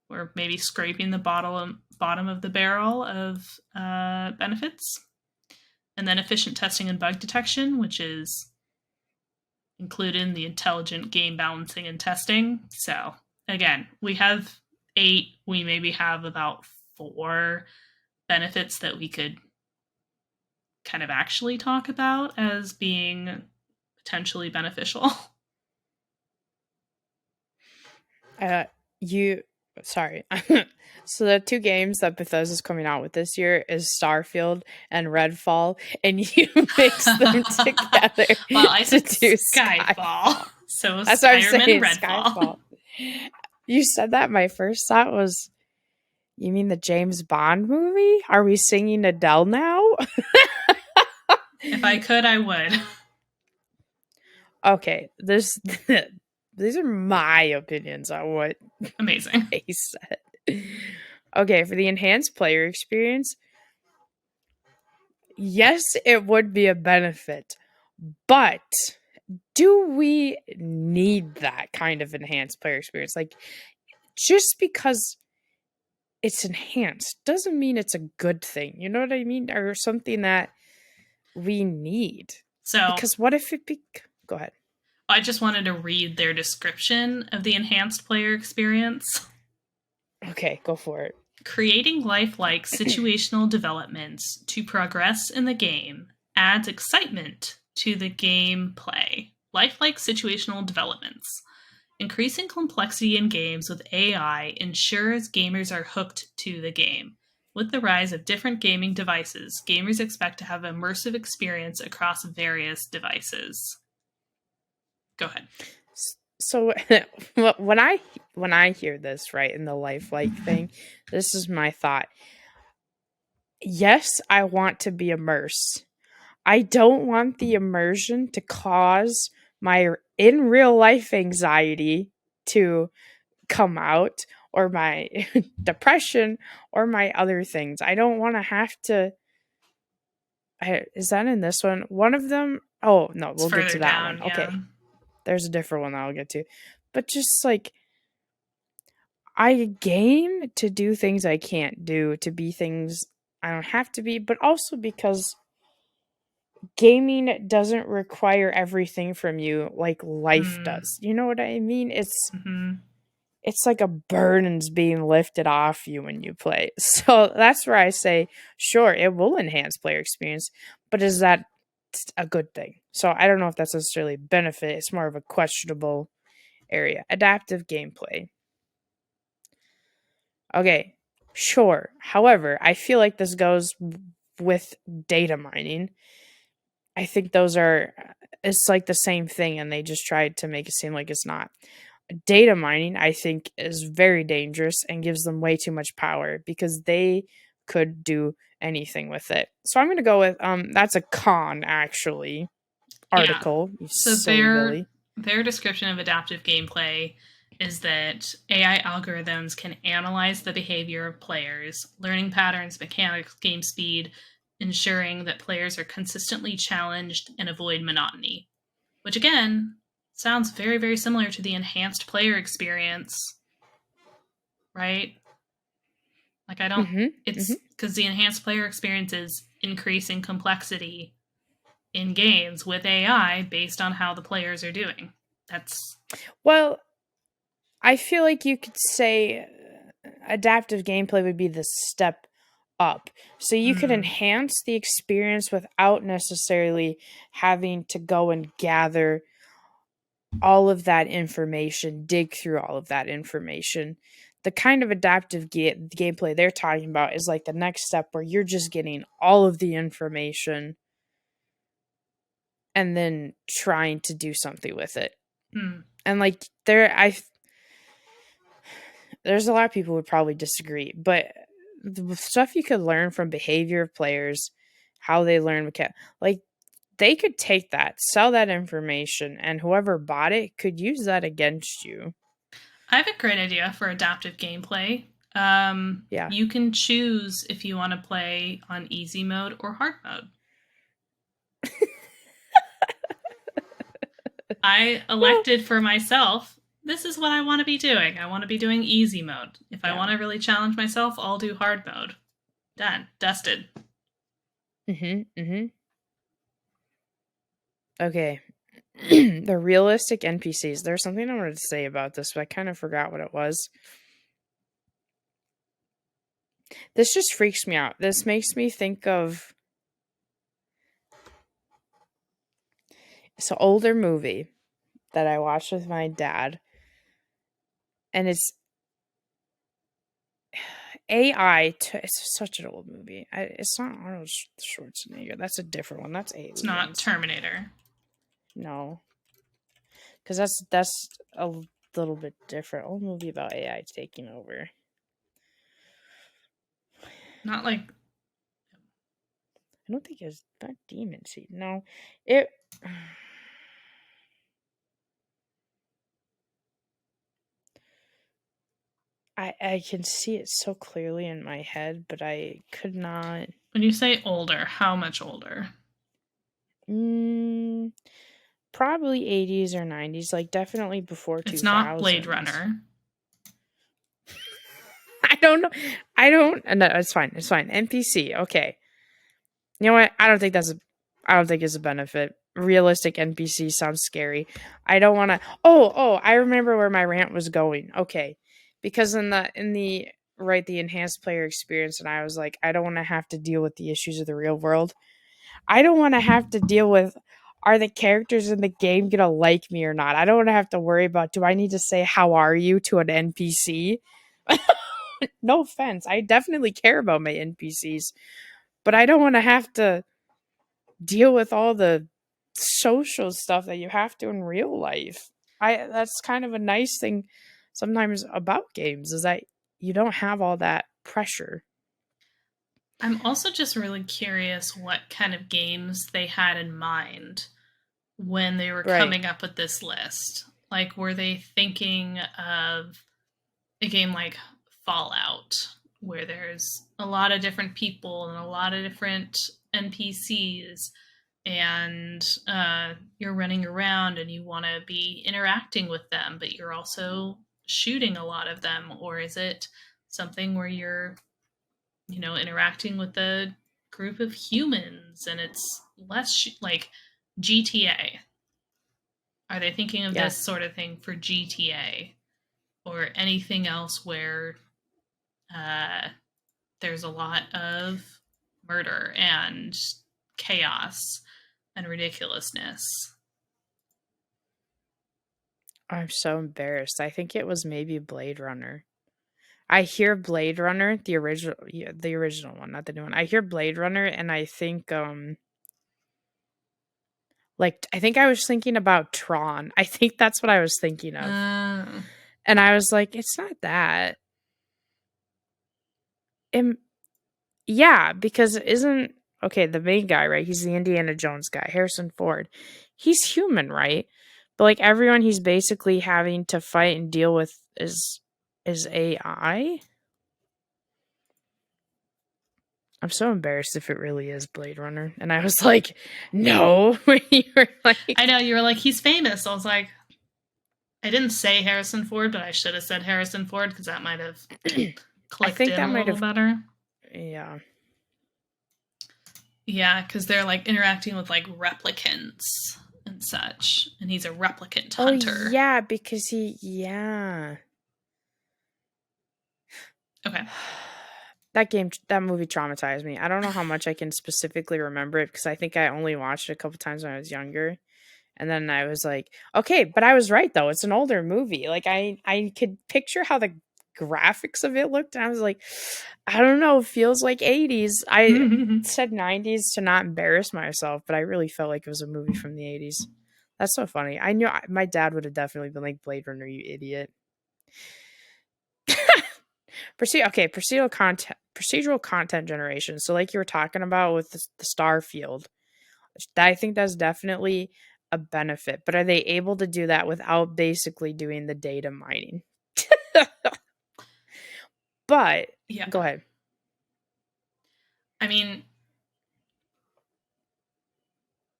we're maybe scraping the bottom of the barrel of benefits. And then efficient testing and bug detection, which is included in the intelligent game balancing and testing. So again, we have 8. We maybe have about 4 benefits that we could kind of actually talk about as being potentially beneficial. You sorry. So the 2 games that Bethesda's coming out with this year is Starfield and Redfall, and you mix them together Well, I to said do Skyfall. Skyfall. So That's what I'm Skyrim and saying, Redfall. Skyfall. You said that, my first thought was, you mean the James Bond movie? Are we singing Adele now? If I could, I would. Okay, this these are my opinions on what Amazing. they said. Okay, for the enhanced player experience, yes, it would be a benefit, but do we need that kind of enhanced player experience? Like, just because it's enhanced doesn't mean it's a good thing. You know what I mean? Or something that we need. So Because what if it be. Go ahead. I just wanted to read their description of the enhanced player experience. Okay, go for it. Creating lifelike situational developments to progress in the game adds excitement to the gameplay. Lifelike situational developments. Increasing complexity in games with AI ensures gamers are hooked to the game. With the rise of different gaming devices, gamers expect to have immersive experience across various devices. Go ahead. So when I hear this, right, in the lifelike thing, this is my thought. Yes, I want to be immersed. I don't want the immersion to cause my in real life anxiety to come out, or my depression, or my other things. I don't want to have to. Is that in this one? One of them? Oh, no, It's we'll get further to that one. down, yeah. Okay. There's a different one that I'll get to. But just like, I game to do things I can't do, to be things I don't have to be, but also because gaming doesn't require everything from you like life Mm, does. You know what I mean? hmm It's like a burden's being lifted off you when you play. So that's where I say, sure, it will enhance player experience, but is that a good thing? So I don't know if that's necessarily a benefit. It's more of a questionable area. Adaptive gameplay. Okay, sure. However, I feel like this goes with data mining. I think those are, it's like the same thing, and they just tried to make it seem like it's not. Data mining, I think, is very dangerous and gives them way too much power because they could do anything with it. So I'm going to go with that's a con, actually, Yeah. article, you So silly Billy. their description of adaptive gameplay is that AI algorithms can analyze the behavior of players, learning patterns, mechanics, game speed, ensuring that players are consistently challenged and avoid monotony. Which again sounds very, very similar to the enhanced player experience, right? Like I don't Mm-hmm. it's Mm-hmm. because the enhanced player experience is increasing complexity in games with AI based on how the players are doing. That's Well, I feel like you could say adaptive gameplay would be the step up. So you could mm, enhance the experience without necessarily having to go and gather all of that information, dig through all of that information. The kind of adaptive gameplay they're talking about is like the next step where you're just getting all of the information and then trying to do something with it. mm, And like there's a lot of people who would probably disagree, but the stuff you could learn from behavior of players, how they learn like they could take that, sell that information, and whoever bought it could use that against you. I have a great idea for adaptive gameplay. Yeah. You can choose if you want to play on easy mode or hard mode. I elected for myself, this is what I want to be doing. I want to be doing easy mode. If I Yeah. want to really challenge myself, I'll do hard mode. Done. Dusted. Mm-hmm. Okay. The realistic NPCs. There's something I wanted to say about this, but I kind of forgot what it was. This just freaks me out. This makes me think of it's an older movie that I watched with my dad, and it's AI. It's such an old movie. It's not Arnold Schwarzenegger. That's a different one. That's It's not Aliens. Terminator. No, because that's a little bit different. Old movie about AI taking over. Not like I don't think it's not Demon Seed. No, it. I can see it so clearly in my head, but I could not. when you say older, how much older? Mm, probably 80s or 90s, like definitely before It's not Blade 2000s. Runner. I don't know. I don't. No, it's fine. It's fine. NPC. Okay. You know what? I don't think that's a. I don't think it's a benefit. Realistic NPC sounds scary. I don't want to. Oh! I remember where my rant was going. Okay, because in the right the enhanced player experience, and I was like, I don't want to have to deal with the issues of the real world. I don't want to have to deal with are the characters in the game gonna like me or not. I don't want to have to worry about do I need to say how are you to an NPC. No offense, I definitely care about my NPCs, but I don't want to have to deal with all the social stuff that you have to in real life. I That's kind of a nice thing sometimes about games is that you don't have all that pressure. I'm also just really curious what kind of games they had in mind when they were Right. coming up with this list. Like, were they thinking of a game like Fallout, where there's a lot of different people and a lot of different NPCs, and you're running around and you want to be interacting with them, but you're also shooting a lot of them? Or is it something where you're, interacting with a group of humans and it's less like GTA? Are they thinking of Yeah. this sort of thing for GTA or anything else where uh, there's a lot of murder and chaos and ridiculousness? I'm so embarrassed. I think it was maybe Blade Runner. I hear Blade Runner, the original, yeah, the original one, not the new one. I hear Blade Runner, and I think, like, I think I was thinking about Tron. I think that's what I was thinking of, Uh, and I was like, it's not that. And yeah, because isn't okay the main guy, right? He's the Indiana Jones guy, Harrison Ford. He's human, right? But like everyone, he's basically having to fight and deal with is AI. I'm so embarrassed if it really is Blade Runner. And I was like, no. When you were I like, know you were like, he's famous. I was like, I didn't say Harrison Ford, but I should have said Harrison Ford because that might have I clicked think in that a might little have, better. yeah. Yeah, because they're like interacting with like replicants and such, and he's a replicant Oh, hunter. yeah, because yeah. Okay. That movie traumatized me. I don't know how much I can specifically remember it because I think I only watched it a couple times when I was younger. And then I was like, okay, but I was right though. It's an older movie. Like I could picture how the graphics of it looked, and I was like, I don't know, it feels like 80s. I said 90s to not embarrass myself, but I really felt like it was a movie from the 80s. That's so funny. I knew my dad would have definitely been like Blade Runner, you idiot. Procedural content generation. So like you were talking about with the Starfield. I think that's definitely a benefit. But are they able to do that without basically doing the data mining? But Yeah. go ahead. I mean,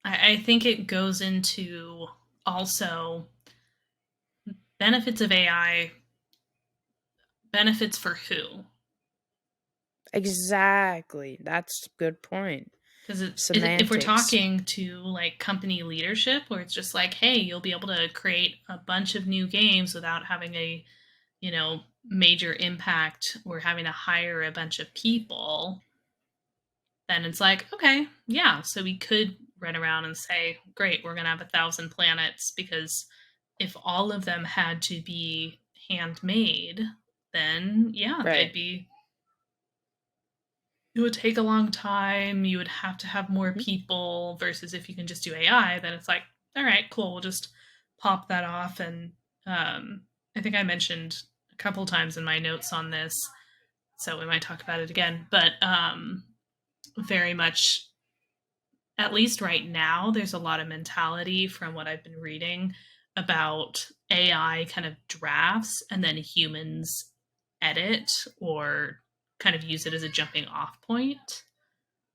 I think it goes into also benefits of AI, benefits for who? Exactly. That's a good point. Because if we're Semantics. talking to like company leadership, where it's just like, hey, you'll be able to create a bunch of new games without having a, major impact or having to hire a bunch of people, then it's like, okay, yeah, so we could run around and say, great, we're going to have 1,000 planets, because if all of them had to be handmade, then yeah, they'd Right. be, it would take a long time. You would have to have more Mhm. people versus if you can just do AI, then it's like, all right, cool, we'll just pop that off. And I think I mentioned a couple times in my notes on this, so we might talk about it again, but very much, at least right now, there's a lot of mentality from what I've been reading about AI kind of drafts and then humans edit or kind of use it as a jumping off point.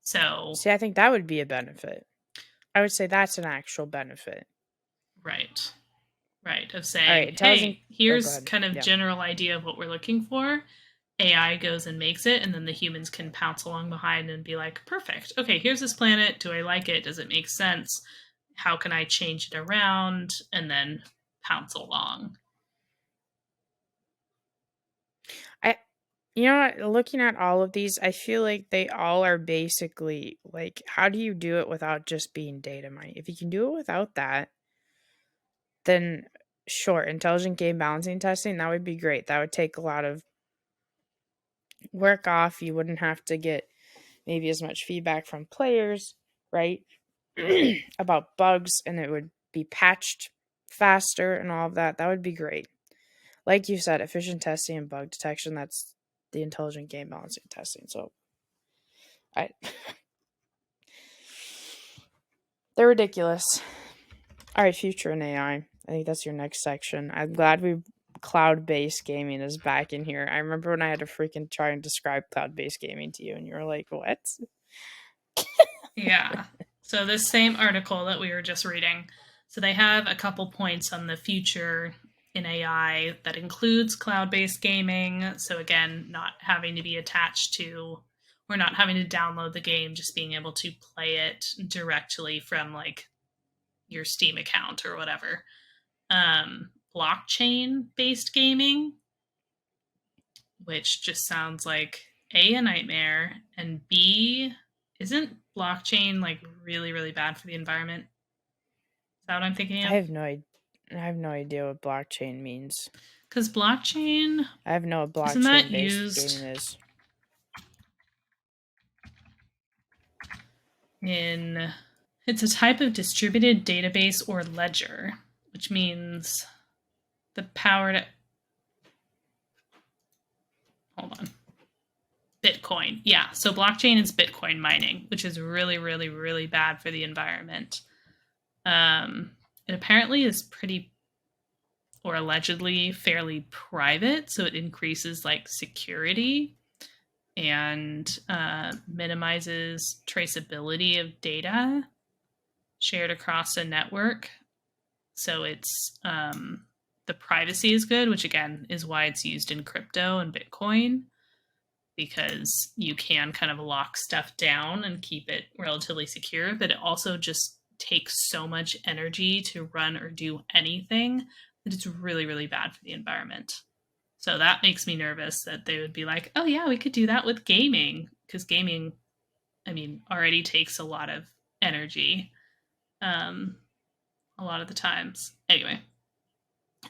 So, See, I think that would be a benefit. I would say that's an actual benefit. right, right, of All right, saying, intelligent. hey, Oh, go here's ahead. kind of Yeah. general idea of what we're looking for. AI goes and makes it, and then the humans can pounce along behind and be like, perfect. Okay, here's this planet. Do I like it? Does it make sense? How can I change it around? And then pounce along. I You know what? Looking at all of these, I feel like they all are basically like, how do you do it without just being data mining? If you can do it without that, then sure, intelligent game balancing testing, that would be great. That would take a lot of work off. You wouldn't have to get maybe as much feedback from players, right? About bugs, and it would be patched faster and all of that. That would be great. Like you said, efficient testing and bug detection, that's the intelligent game balancing testing. So I they're ridiculous. All right, future in AI. I think that's your next section. I'm glad we cloud-based gaming is back in here. I remember when I had to freaking try and describe cloud-based gaming to you, and you were like, "What?" Yeah. So, this same article that we were just reading, so they have a couple points on the future in AI that includes cloud based gaming. So, again, not having to be attached to or not having to download the game, just being able to play it directly from like your Steam account or whatever. Blockchain based gaming, which just sounds like a nightmare, and B, isn't blockchain like really really bad for the environment? Is that what I'm thinking I of? have no idea. I have no idea what blockchain means. Because blockchain, I have no what isn't that blockchain-based used gaming is. in, it's a type of distributed database or ledger, which means the power to, hold on, Bitcoin. Yeah, so blockchain is Bitcoin mining, which is really really really bad for the environment. It apparently is pretty, or allegedly fairly private, so it increases like security and minimizes traceability of data shared across a network. So it's, the privacy is good, which again is why it's used in crypto and Bitcoin, because you can kind of lock stuff down and keep it relatively secure, but it also just takes so much energy to run or do anything that it's really, really bad for the environment. So that makes me nervous that they would be like, oh, yeah, we could do that with gaming. Because gaming, I mean, already takes a lot of energy, um, a lot of the times. Anyway,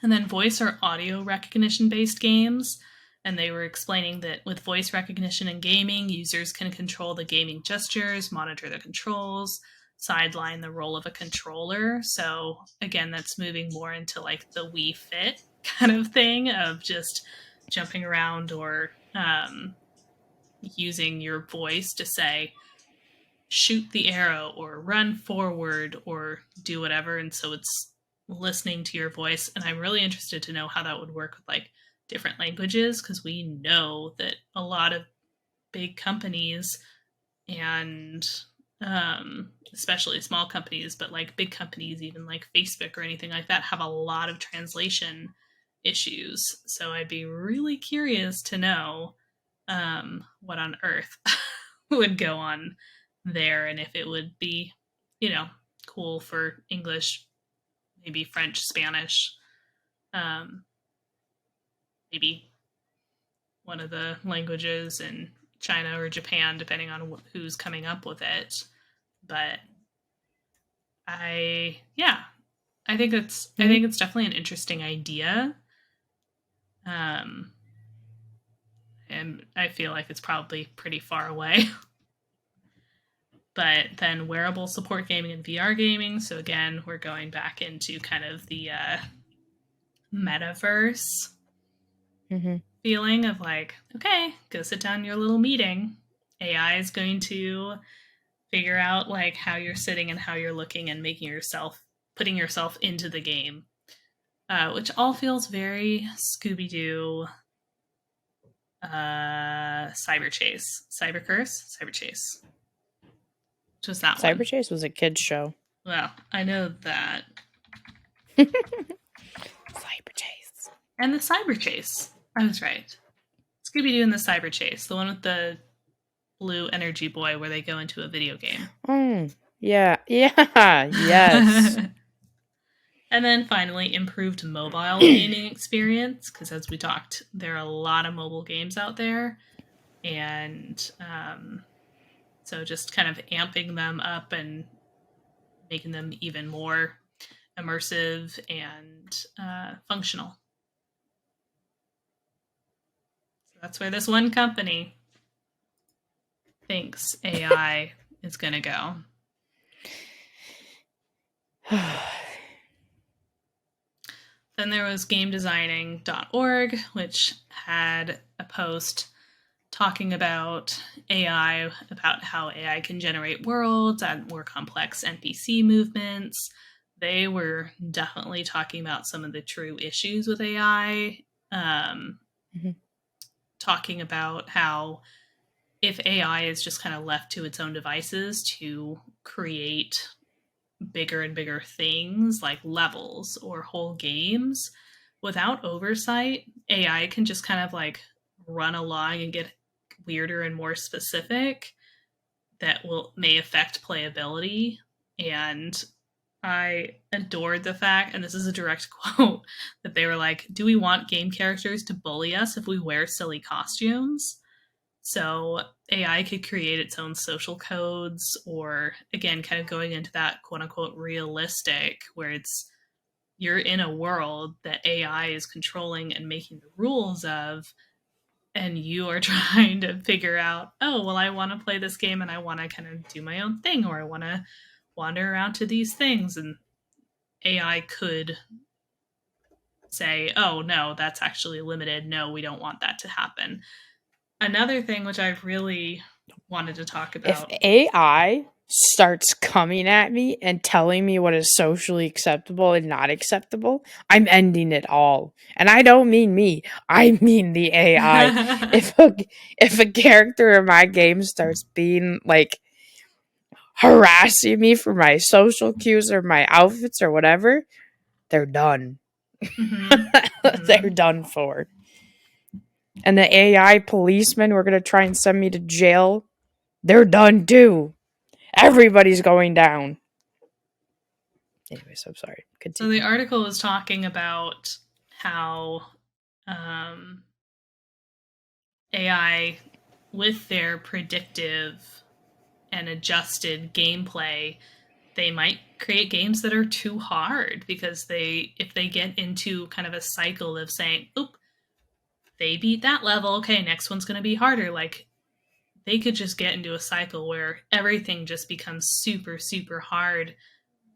and then voice or audio recognition based games. And they were explaining that with voice recognition in gaming, users can control the gaming gestures, monitor the controls, sideline the role of a controller. So, again, that's moving more into like the Wii Fit kind of thing of just jumping around or using your voice to say, shoot the arrow or run forward or do whatever. And so it's listening to your voice. And I'm really interested to know how that would work with like different languages, because we know that a lot of big companies and especially small companies, but like big companies, even like Facebook or anything like that, have a lot of translation issues. So I'd be really curious to know what on earth would go on there, and if it would be, you know, cool for English, maybe French, Spanish, um, maybe one of the languages in China or Japan, depending on who's coming up with it. But yeah, I Mhm. think it's definitely an interesting idea. Um, and I feel like it's probably pretty far away. But then wearable support gaming and VR gaming. So again, we're going back into kind of the metaverse Mhm. feeling of like, okay, go sit down in your little meeting. AI is going to figure out like how you're sitting and how you're looking and making yourself putting yourself into the game, which all feels very Scooby Doo, Cyber Chase, Cyber Curse, Cyber Chase. Which was that Cyber one? Chase was a kids show. Well, I know that, Cyber Chase. and the Cyber Chase. I was right. Scooby Doo and the Cyber Chase, the one with the blue energy boy, where they go into a video game. Oh, yeah. Yeah. Yes. And then finally, improved mobile gaming experience, because as we talked, there are a lot of mobile games out there. And so just kind of amping them up and making them even more immersive and functional. So that's where this one company thinks AI is going to go. Then there was gamedesigning.org, which had a post talking about AI, about how AI can generate worlds and more complex NPC movements. They were definitely talking about some of the true issues with AI, Mhm. talking about how if AI is just kind of left to its own devices to create bigger and bigger things like levels or whole games without oversight, AI can just kind of like run along and get weirder and more specific that may affect playability. And I adored the fact, and this is a direct quote, that they were like, do we want game characters to bully us if we wear silly costumes? So AI could create its own social codes, or again, kind of going into that quote unquote realistic, where it's you're in a world that AI is controlling and making the rules of, and you are trying to figure out, oh, well, I want to play this game and I want to kind of do my own thing, or I want to wander around to these things. And AI could say, oh, no, that's actually limited. No, we don't want that to happen. Another thing which I really wanted to talk If about. AI starts coming at me and telling me what is socially acceptable and not acceptable, I'm ending it all. And I don't mean me. I mean the AI. If a if a character in my game starts being like harassing me for my social cues or my outfits or whatever, they're done. Mm-hmm. They're Mm-hmm. done for. And the AI policemen were going to try and send me to jail. They're done too. Everybody's going down. Anyways, I'm sorry. So the Continue. article was talking about how um, AI, with their predictive and adjusted gameplay, they might create games that are too hard, because if they get into kind of a cycle of saying, oop, they beat that level, okay, next one's going to be harder, like they could just get into a cycle where everything just becomes super super hard,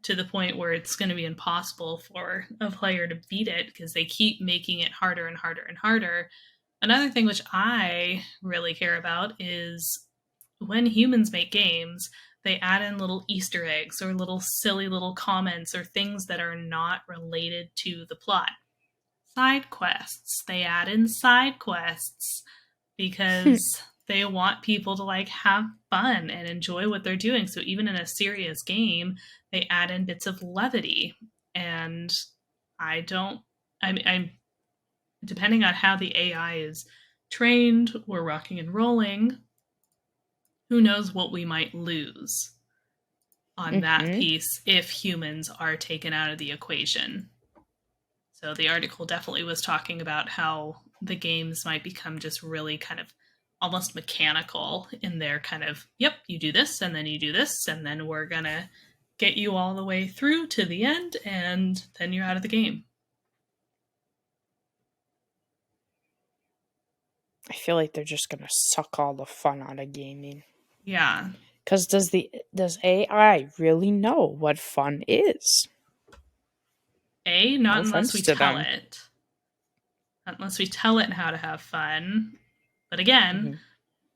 to the point where it's going to be impossible for a player to beat it, because they keep making it harder and harder and harder. Another thing which I really care about is when humans make games, they add in little Easter eggs or little silly little comments or things that are not related to the plot. Side quests. They add in side quests because they want people to like have fun and enjoy what they're doing. So even in a serious game, they add in bits of levity. And I don't I'm depending on how the AI is trained or rocking and rolling, who knows what we might lose on that Mm-hmm. piece if humans are taken out of the equation. So the article definitely was talking about how the games might become just really kind of almost mechanical in their kind of, yep, you do this and then you do this and then we're going to get you all the way through to the end and then you're out of the game. I feel like they're just gonna suck all the fun out of gaming. Yeah. Cause does AI really know what fun is? Not No unless we offense to tell them. it. Not unless we tell it how to have fun. But again, Mm-hmm.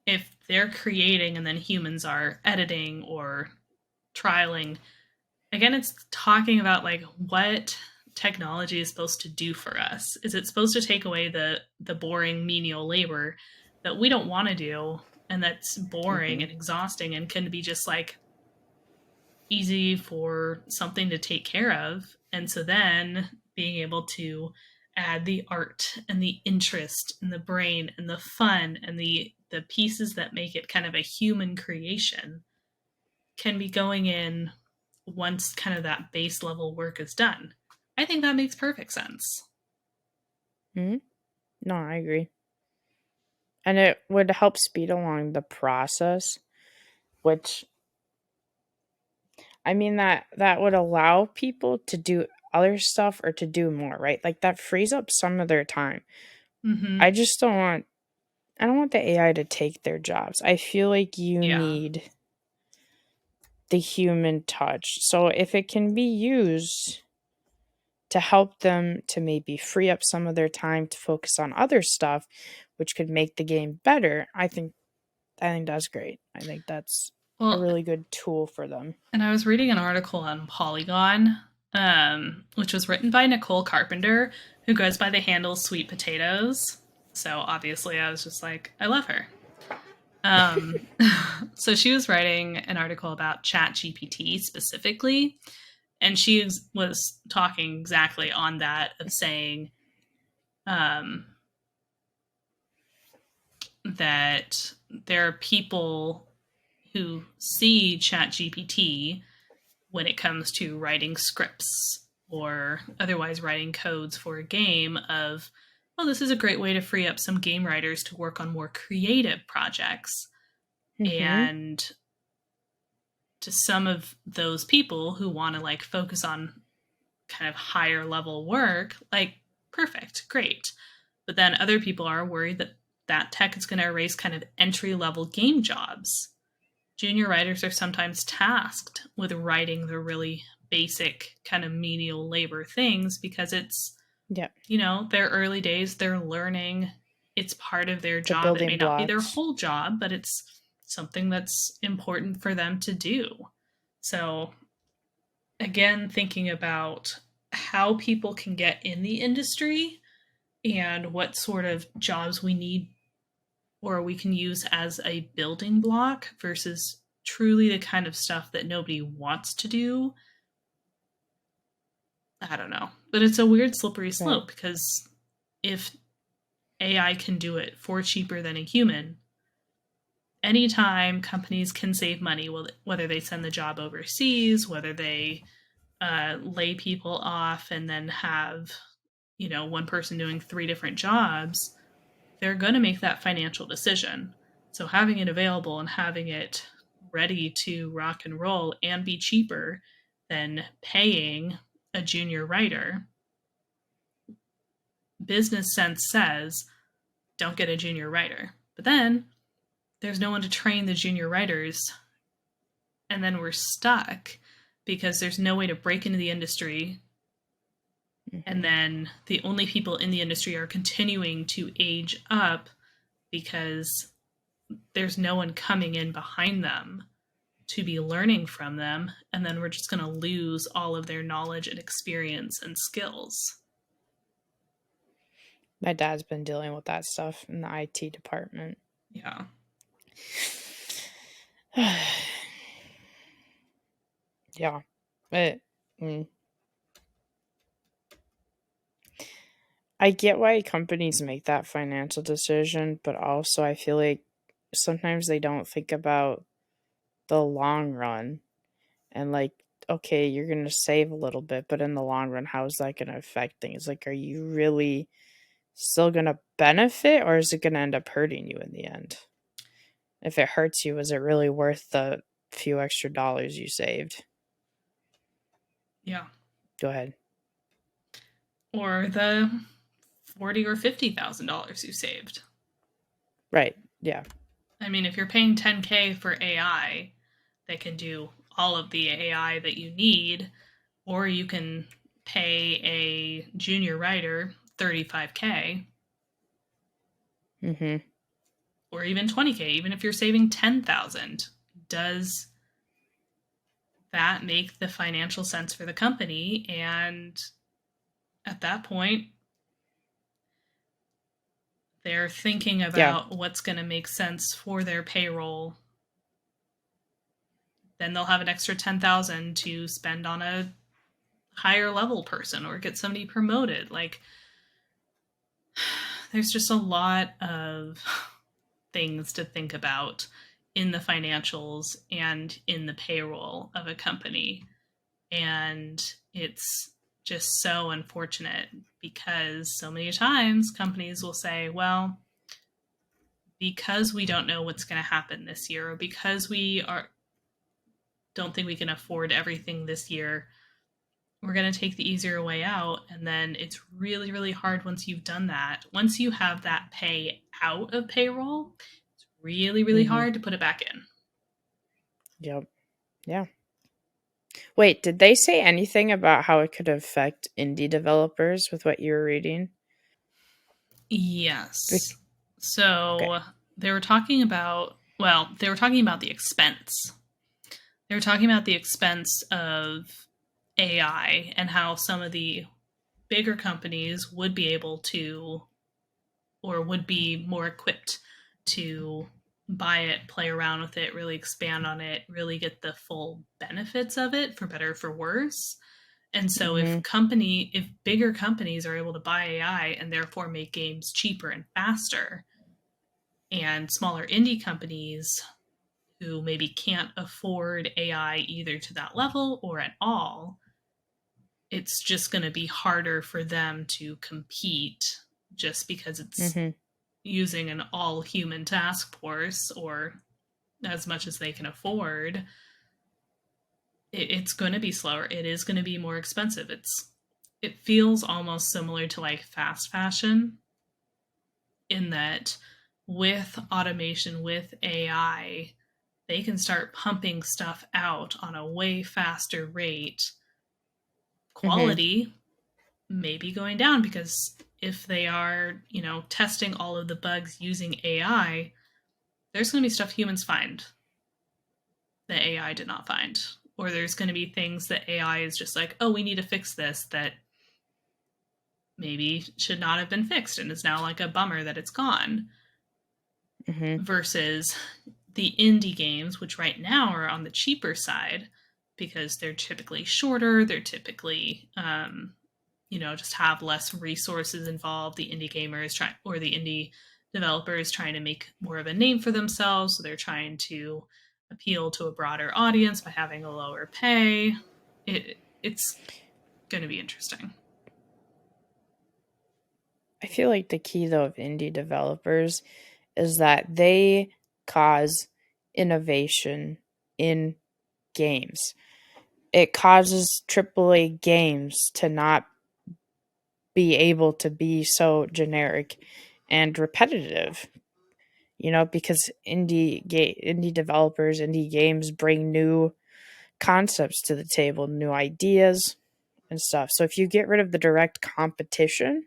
if they're creating and then humans are editing or trialing, again, it's talking about like what technology is supposed to do for us. Is it supposed to take away the boring menial labor that we don't want to do and that's boring Mm-hmm. and exhausting and can be just like easy for something to take care of? And so then being able to add the art and the interest and the brain and the fun and the pieces that make it kind of a human creation can be going in once kind of that base level work is done. I think that makes perfect sense. Mm-hmm. No, I agree. And it would help speed along the process, which I mean that would allow people to do other stuff or to do more, right? Like that frees up some of their time. Mm-hmm. I just I don't want the AI to take their jobs. I feel like you Yeah. need the human touch. So if it can be used to help them to maybe free up some of their time to focus on other stuff, which could make the game better, I think that's great. I think that's a Well, really good tool for them. and I was reading an article on Polygon, which was written by Nicole Carpenter, who goes by the handle Sweet Potatoes. So obviously, I was just like, I love her. Um, so she was writing an article about ChatGPT specifically, and she was talking exactly on that of saying um, that there are people who see ChatGPT when it comes to writing scripts or otherwise writing codes for a game of, oh, this is a great way to free up some game writers to work on more creative projects. Mm-hmm. And to some of those people who want to like focus on kind of higher level work, like perfect, great. But then other people are worried that that tech is going to erase kind of entry level game jobs. Junior writers are sometimes tasked with writing the really basic kind of menial labor things because it's, Yeah. their early days, they're learning. It's part of their The job. It may building not be their blocks. whole job, but it's something that's important for them to do. So, again, thinking about how people can get in the industry and what sort of jobs we need or we can use as a building block versus truly the kind of stuff that nobody wants to do. I don't know. But it's a weird slippery Right. slope because if AI can do it for cheaper than a human, anytime companies can save money, whether they send the job overseas, whether they lay people off and then have, one person doing three different jobs, they're going to make that financial decision. So having it available and having it ready to rock and roll and be cheaper than paying a junior writer, business sense says don't get a junior writer. But then there's no one to train the junior writers, and then we're stuck because there's no way to break into the industry. And Mm-hmm. then the only people in the industry are continuing to age up because there's no one coming in behind them to be learning from them, and then we're just going to lose all of their knowledge and experience and skills. My dad's been dealing with that stuff in the IT department. Yeah. Yeah. It, mm. I get why companies make that financial decision, but also I feel like sometimes they don't think about the long run and like, okay, you're going to save a little bit, but in the long run, how is that going to affect things? Like, are you really still going to benefit, or is it going to end up hurting you in the end? If it hurts you, is it really worth the few extra dollars you saved? Yeah. Go ahead. Or the $40,000 or $50,000 you saved. Right. Yeah. I mean, if you're paying $10K for AI that can do all of the AI that you need, or you can pay a junior writer $35K, Mm-hmm. or even $20K, even if you're saving $10,000, does that make the financial sense for the company? And at that point, they're thinking Yeah. about what's going to make sense for their payroll. Then they'll have an extra 10,000 to spend on a higher level person or get somebody promoted. Like, there's just a lot of things to think about in the financials and in the payroll of a company. And it's just so unfortunate because so many times companies will say, well, because we don't know what's going to happen this year, or because we don't think we can afford everything this year, we're going to take the easier way out. And then it's really, really hard once you've done that. Once you have that pay out of payroll, it's really, really Mm-hmm. hard to put it back in. Yep. Yeah. Wait, did they say anything about how it could affect indie developers with what you were reading? Yes. Okay. So they were talking about the expense. They were talking about the expense of AI and how some of the bigger companies would be able to, or would be more equipped to buy it, play around with it, really expand on it, really get the full benefits of it, for better or for worse. And so Mm-hmm. if bigger companies are able to buy AI and therefore make games cheaper and faster, and smaller indie companies who maybe can't afford AI either to that level or at all, it's just going to be harder for them to compete just because it's Mm-hmm. using an all human task force, or as much as they can afford. It's going to be slower. It is going to be more expensive. It feels almost similar to like fast fashion, in that with automation, with AI, they can start pumping stuff out on a way faster rate. Mm-hmm. Quality may be going down because if they are, testing all of the bugs using AI, there's going to be stuff humans find that AI did not find. Or there's going to be things that AI is just like, oh, we need to fix this, that maybe should not have been fixed and is now like a bummer that it's gone. Mm-hmm. Versus the indie games, which right now are on the cheaper side because they're typically shorter, they're typically, just have less resources involved. The indie gamers try, or the indie developers trying to make more of a name for themselves, so they're trying to appeal to a broader audience by having a lower pay. It's going to be interesting. I feel like the key though of indie developers is that they cause innovation in games. It causes AAA games to not be able to be so generic and repetitive. Because indie developers, indie games bring new concepts to the table, new ideas and stuff. So if you get rid of the direct competition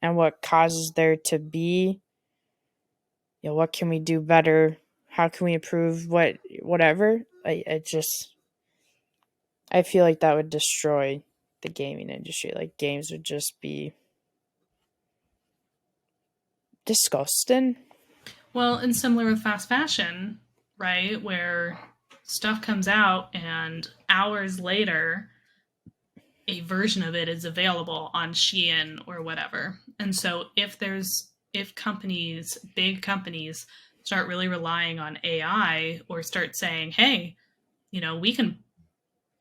and what causes there to be, what can we do better? how can we improve whatever. I feel like that would destroy the gaming industry. Like games would just be disgusting. Well, and similar with fast fashion, right? Where stuff comes out and hours later a version of it is available on Shein or whatever. And so if companies, big companies start really relying on AI or start saying, "Hey, we can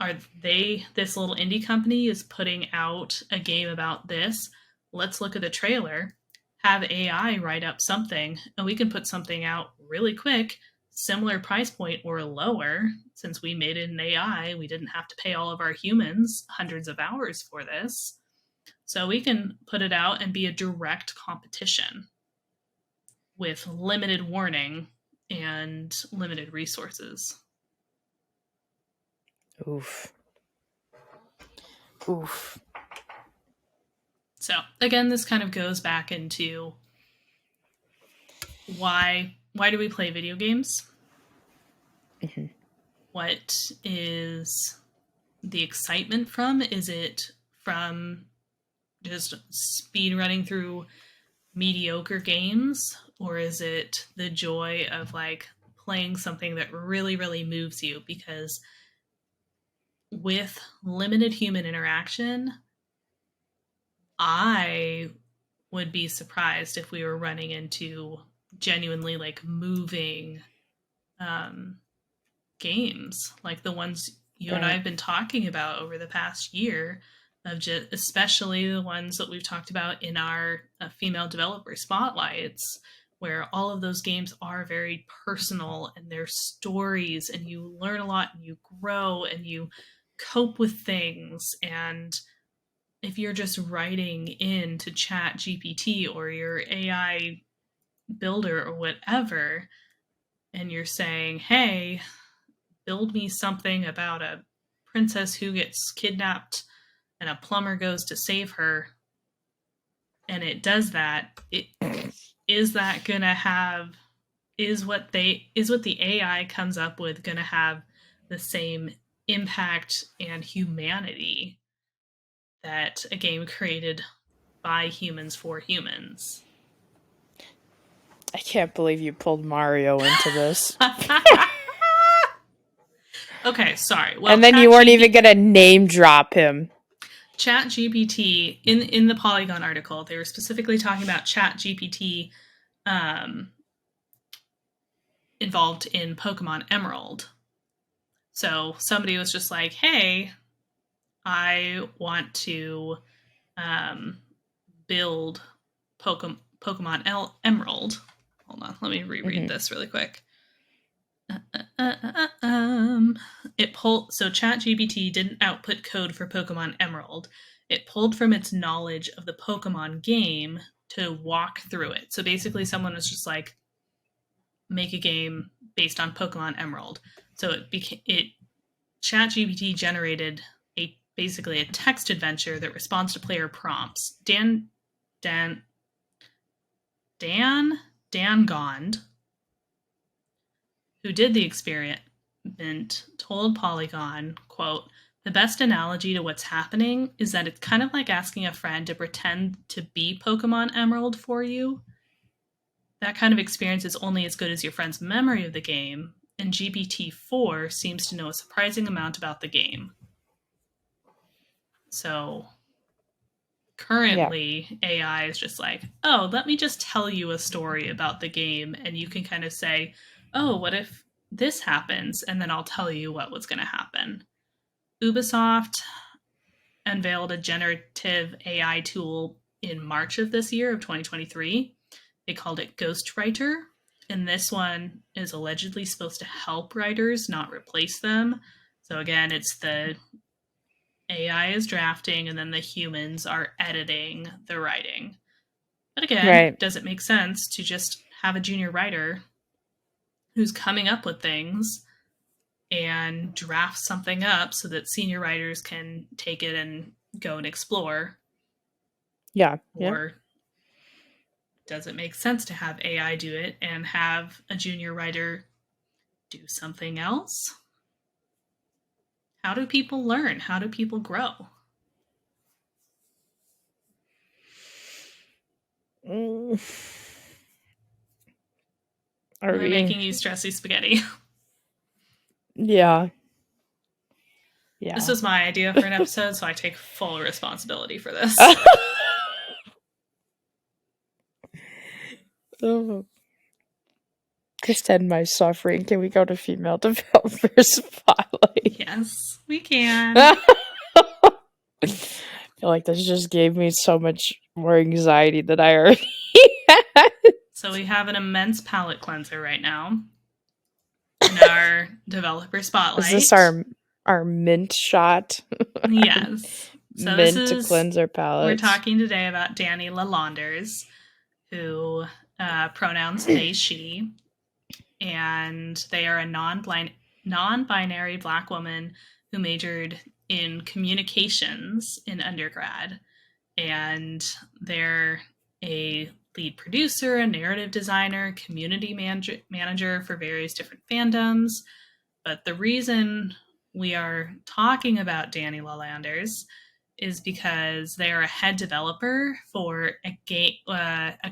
are they this little indie company is putting out a game about this. Let's look at the trailer, have AI write up something, and we can put something out really quick, similar price point or lower. Since we made it in AI, we didn't have to pay all of our humans hundreds of hours for this. So we can put it out and be a direct competition with limited warning and limited resources." Oof. Oof. So again, this kind of goes back into why do we play video games? Mhm. What is the excitement from? Is it from just speed running through mediocre games, or is it the joy of like playing something that really really moves you? Because with limited human interaction, I would be surprised if we were running into genuinely like moving um, games like the ones you and I Right. have been talking about over the past year, of just especially the ones that we've talked about in our female developer spotlights, where all of those games are very personal and they're stories and you learn a lot and you grow and you cope with things. And if you're just writing into chat GPT or your AI builder or whatever, and you're saying, hey, build me something about a princess who gets kidnapped and a plumber goes to save her, and it does that, is that gonna have is what the AI comes up with gonna have the same impact and humanity that a game created by humans for humans? I can't believe you pulled Mario into this. Okay, sorry. Well, And then you weren't even gonna name drop him. Chat GPT in the Polygon article, they were specifically talking about Chat GPT um, involved in Pokemon Emerald. So somebody was just like, "Hey, I want to um, build Pokemon Emerald." Hold on, let me reread Hmm. this really quick. It pulled so ChatGPT didn't output code for Pokemon Emerald. It pulled from its knowledge of the Pokemon game to walk through it. So basically, someone was just like, make a game based on Pokemon Emerald. So it ChatGPT generated basically a text adventure that responds to player prompts. Dan Dan Gond, who did the experiment, told Polygon, quote, "The best analogy to what's happening is that it's kind of like asking a friend to pretend to be Pokemon Emerald for you. That kind of experience is only as good as your friend's memory of the game, and GPT-4 seems to know a surprising amount about the game." So Yeah. currently, AI is just like, oh, let me just tell you a story about the game, and you can kind of say, oh, what if this happens? And then I'll tell you what was going to happen. Ubisoft unveiled a generative AI tool in March of this year, of 2023. They called it Ghostwriter. And this one is allegedly supposed to help writers, not replace them. So again, it's the AI is drafting and then the humans are editing the writing. But again, Right. does it make sense to just have a junior writer who's coming up with things and draft something up so that senior writers can take it and go and explore? Yeah. Yep. Or does it make sense to have AI do it and have a junior writer do something else. How do people learn? How do people grow? Mm. Am I Are making you stressy spaghetti? Yeah. This Yeah. was my idea for an episode, so I take full responsibility for this. Oh. Just end my suffering. Can we go to female developer spotlight? Yes, we can. I feel like this just gave me so much more anxiety than I already had. So we have an immense palette cleanser right now in our developer Is this spotlight. our mint shot? Our Yes. So this mint to is, cleanse our we're palates. talking today about Danny Lalanders, who pronouns they, she, and they are a non-binary Black woman who majored in communications in undergrad, and they're a lead producer, a narrative designer, community manager for various different fandoms. But the reason we are talking about Danny Lalanders is because they are a head developer for a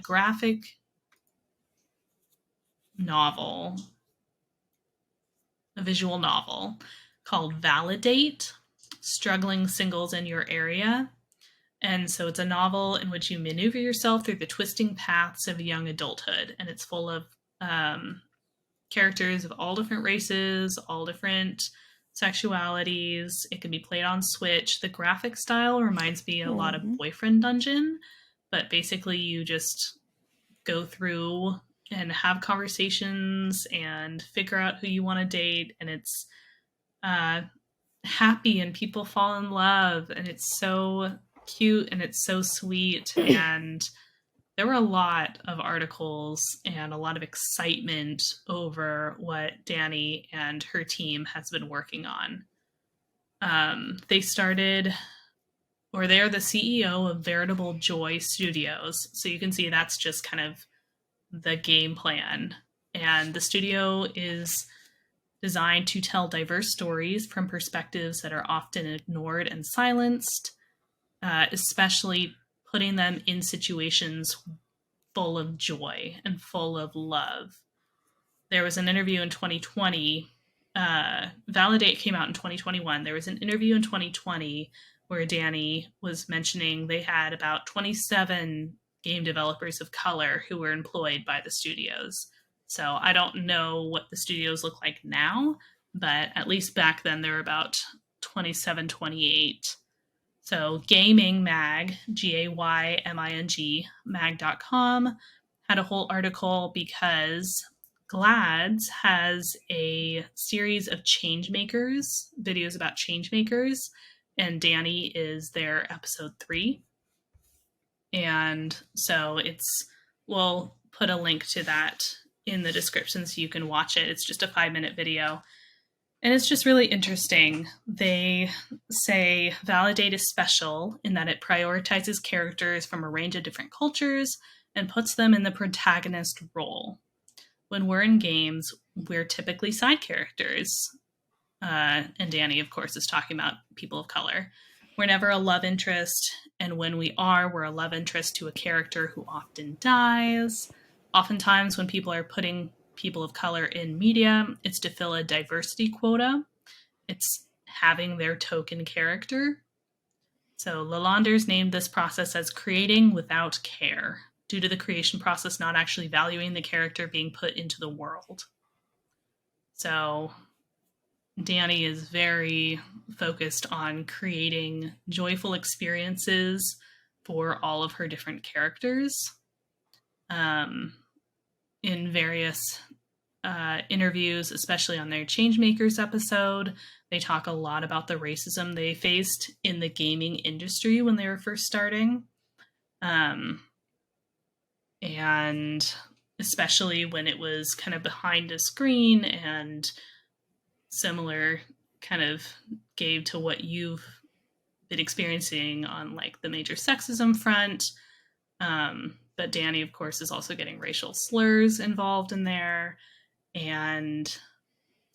graphic novel, a visual novel called Validate: Struggling Singles in Your Area. And so it's a novel in which you maneuver yourself through the twisting paths of young adulthood. And it's full of characters of all different races, all different sexualities. It can be played on Switch. The graphic style reminds me a lot of Boyfriend Dungeon, but basically you just go through and have conversations and figure out who you want to date. And it's happy and people fall in love. And it's so cute and it's so sweet. And there were a lot of articles and a lot of excitement over what Danny and her team has been working on. They started, or they're the CEO of Veritable Joy Studios. So you can see that's just kind of the game plan. And the studio is designed to tell diverse stories from perspectives that are often ignored and silenced, especially putting them in situations full of joy and full of love. There was an interview in 2020. Validate came out in 2021. There was an interview in 2020 where Danny was mentioning they had about 27 game developers of color who were employed by the studios. So I don't know what the studios look like now, but at least back then there were about 27, 28. So Gaming Mag, GAYMING, mag.com, had a whole article because GLADS has a series of changemakers, videos about changemakers, and Danny is their episode 3. And so we'll put a link to that in the description so you can watch it. It's just a 5-minute video. And it's just really interesting. They say Validate is special in that it prioritizes characters from a range of different cultures and puts them in the protagonist role. When we're in games, we're typically side characters. And Danny, of course, is talking about people of color. We're never a love interest, and when we are, we're a love interest to a character who often dies. Oftentimes, when people are putting people of color in media, it's to fill a diversity quota. It's having their token character. So Lalanders named this process as creating without care, due to the creation process not actually valuing the character being put into the world. So Danny is very focused on creating joyful experiences for all of her different characters. In various interviews, especially on their Changemakers episode, they talk a lot about the racism they faced in the gaming industry when they were first starting. And especially when it was kind of behind a screen and similar kind of gave to what you've been experiencing on like the major sexism front. But Danny, of course, is also getting racial slurs involved in there. And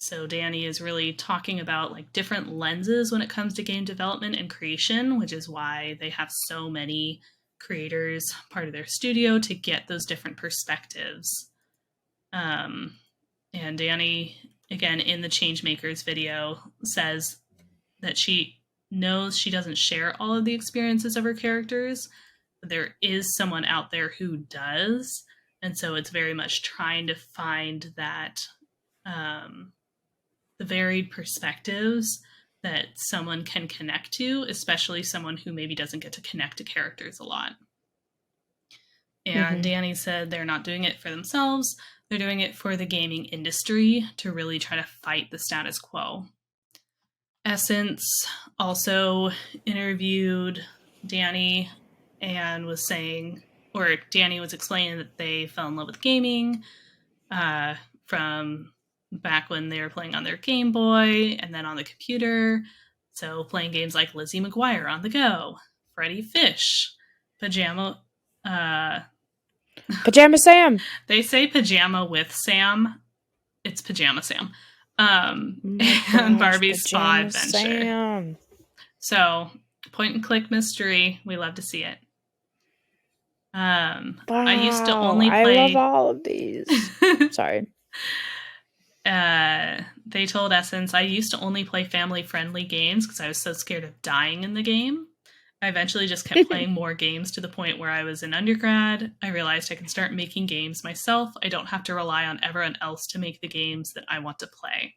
So Danny is really talking about like different lenses when it comes to game development and creation, which is why they have so many creators part of their studio to get those different perspectives. And Danny, again, in the Changemakers video, says that she knows she doesn't share all of the experiences of her characters, but there is someone out there who does. And so it's very much trying to find that the varied perspectives that someone can connect to, especially someone who maybe doesn't get to connect to characters a lot. And Mm-hmm. Danny said they're not doing it for themselves, they're doing it for the gaming industry to really try to fight the status quo. Essence also interviewed Danny and was saying, or Danny was explaining that they fell in love with gaming from back when they were playing on their Game Boy and then on the computer. So playing games like Lizzie McGuire on the Go, Freddy Fish, Pajama. Pajama Sam. They say Pajama with Sam. It's Pajama Sam. Oh my And gosh, Barbie's Spa Pajama Adventure. Sam. So point and click mystery. We love to see it. I used to Wow, only I love play. all of these. Sorry. They told Essence, I used to only play family friendly games because I was so scared of dying in the game. I eventually just kept playing more games to the point where I was in undergrad. I realized I can start making games myself. I don't have to rely on everyone else to make the games that I want to play.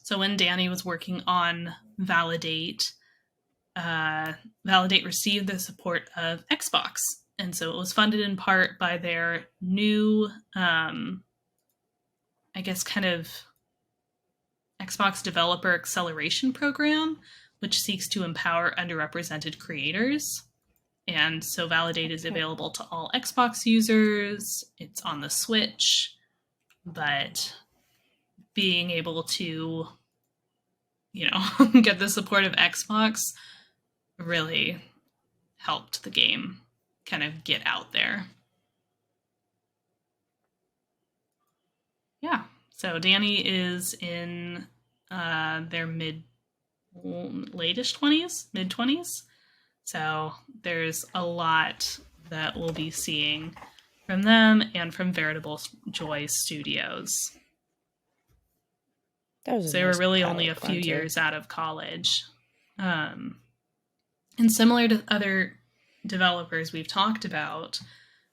So when Danny was working on Validate, Validate received the support of Xbox. And so it was funded in part by their new, I guess, kind of Xbox Developer Acceleration Program, which seeks to empower underrepresented creators. And so Validate is available to all Xbox users. It's on the Switch, but being able to, get the support of Xbox really helped the game kind of get out there. Yeah. So Danny is in their latest 20s, mid 20s. So there's a lot that we'll be seeing from them and from Veritable Joy Studios. That was So they were really only a few years out of college. And similar to other developers we've talked about,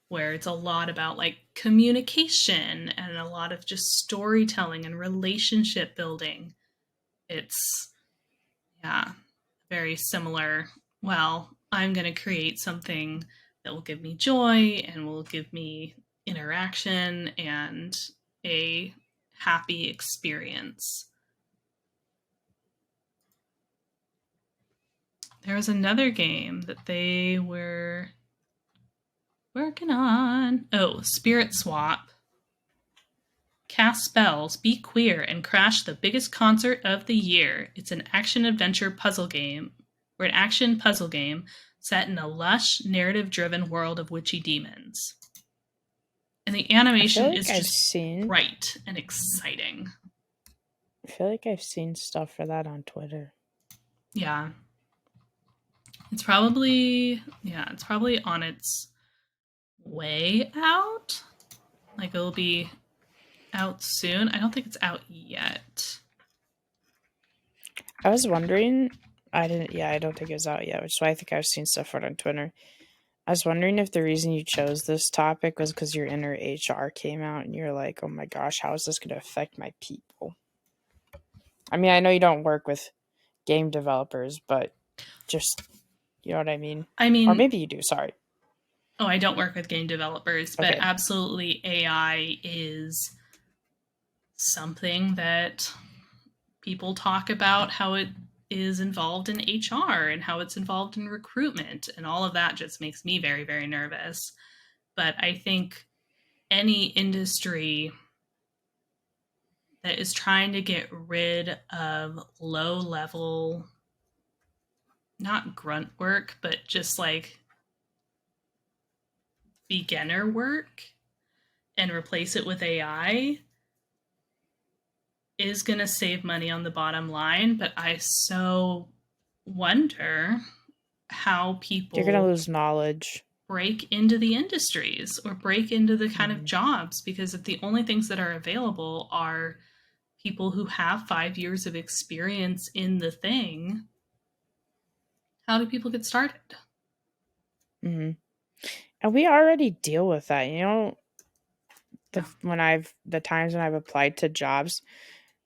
where it's a lot about like communication and a lot of just storytelling and relationship building. It's, yeah, very similar. Well, I'm going to create something that will give me joy and will give me interaction and a happy experience. There was another game that they were working on. Oh, Spirit Swap. Cast spells, be queer, and crash the biggest concert of the year. It's an action-adventure puzzle game, or an action puzzle game set in a lush, narrative-driven world of witchy demons. And the animation is just bright and exciting. I feel like I've seen stuff for that on Twitter. Yeah. It's probably on its way out. Like it'll be out soon. I don't think it's out yet. I was wondering. I don't think it was out yet, which is why I think I've seen stuff for it on Twitter. I was wondering if the reason you chose this topic was because your inner HR came out and you're like, oh my gosh, how is this going to affect my people? I mean, I know you don't work with game developers, but just, you know what I mean? Or maybe you do, sorry. Oh, I don't work with game developers, but absolutely AI is something that people talk about, how it is involved in HR and how it's involved in recruitment, and all of that just makes me very, very nervous. But I think any industry that is trying to get rid of low level, not grunt work, but just like beginner work and replace it with AI, is going to save money on the bottom line, but I so wonder how You're gonna people lose knowledge. break into the industries or break into the kind of Mhm. jobs, because if the only things that are available are people who have 5 years of experience in the thing, how do people get started? Mhm. And we already deal with that. Yeah. The times when I've applied to jobs,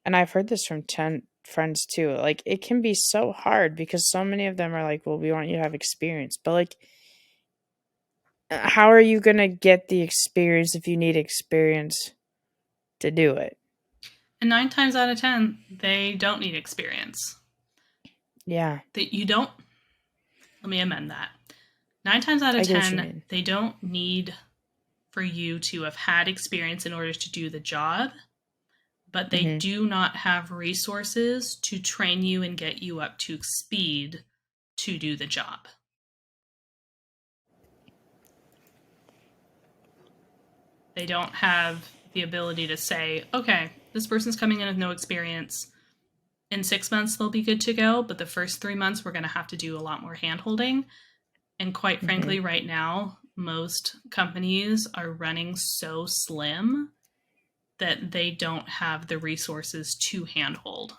and I've heard this from 10 friends too. Like it can be so hard because so many of them are like, "Well, we want you to have experience." But like how are you going to get the experience if you need experience to do it? And 9 times out of 10, they don't need experience. Yeah, That you don't, let me amend that. 9 times out of I get what you 10, mean. they don't need for you to have had experience in order to do the job, but they Mhm. do not have resources to train you and get you up to speed to do the job. They don't have the ability to say, okay, this person's coming in with no experience. In 6 months, they'll be good to go, but the first 3 months, we're going to have to do a lot more hand holding. And quite Mhm. frankly, right now, most companies are running so slim that they don't have the resources to handhold,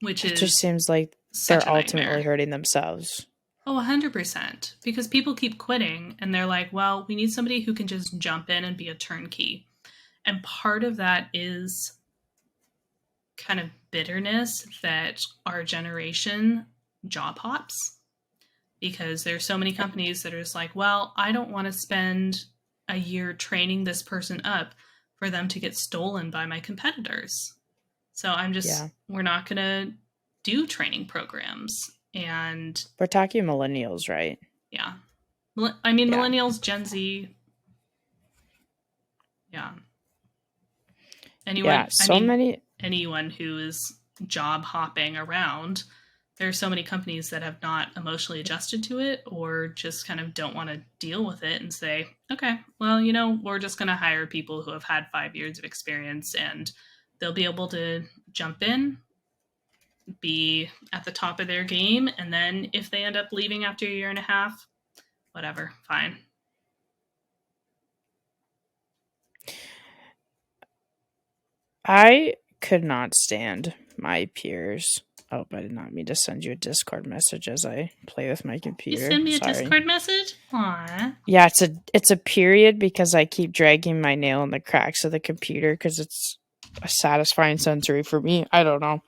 which It just is seems like such they're a ultimately nightmare. hurting themselves. Oh, 100%. Because people keep quitting and they're like, well, we need somebody who can just jump in and be a turnkey. And part of that is kind of bitterness that our generation job hops, because there's so many companies that are just like, well, I don't want to spend a year training this person up for them to get stolen by my competitors. So Yeah. we're not going to do training programs. And We're talking millennials, right? yeah, I mean, Yeah. millennials, Gen Z, yeah, Yeah, anyone, I so mean, many. anyone who is job hopping around, there are so many companies that have not emotionally adjusted to it or just kind of don't want to deal with it and say, okay, well, we're just going to hire people who have had 5 years of experience and they'll be able to jump in, be at the top of their game. And then if they end up leaving after a year and a half, whatever, fine. I could not stand my peers. Oh, I did not mean to send you a Discord message as I play with my You computer. send me a Sorry. Discord message? Aww. Yeah, it's a period because I keep dragging my nail in the cracks of the computer because it's a satisfying sensory for me. I don't know.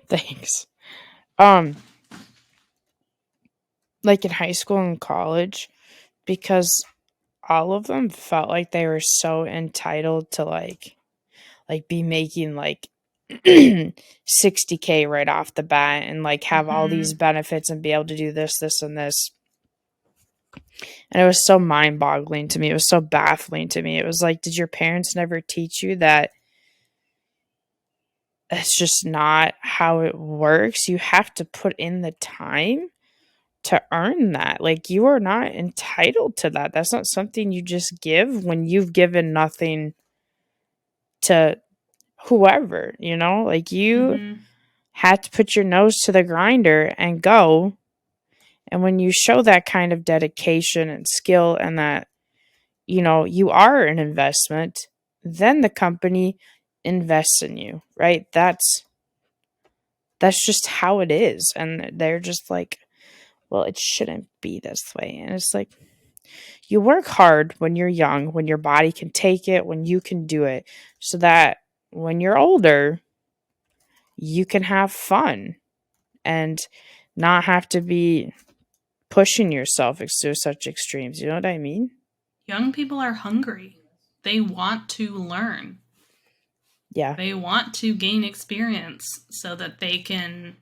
Thanks. Um, like in high school and college, because all of them felt like they were so entitled to be making like 60K right off the bat and like have all these Mm-hmm. benefits and be able to do this and this. And it was so mind-boggling to me. It was so baffling to me. It was like, did your parents never teach you that it's just not how it works? You have to put in the time to earn that. Like you are not entitled to that. That's not something you just give when you've given nothing to whoever, Like you Mm-hmm. had to put your nose to the grinder and go. And when you show that kind of dedication and skill and that, you are an investment, then the company invests in you, right? That's just how it is. And they're just like, well, it shouldn't be this way. And it's like, you work hard when you're young, when your body can take it, when you can do it, so that when you're older, you can have fun and not have to be pushing yourself to such extremes. You know what I mean? Young people are hungry. They want to learn. Yeah. They want to gain experience so that they can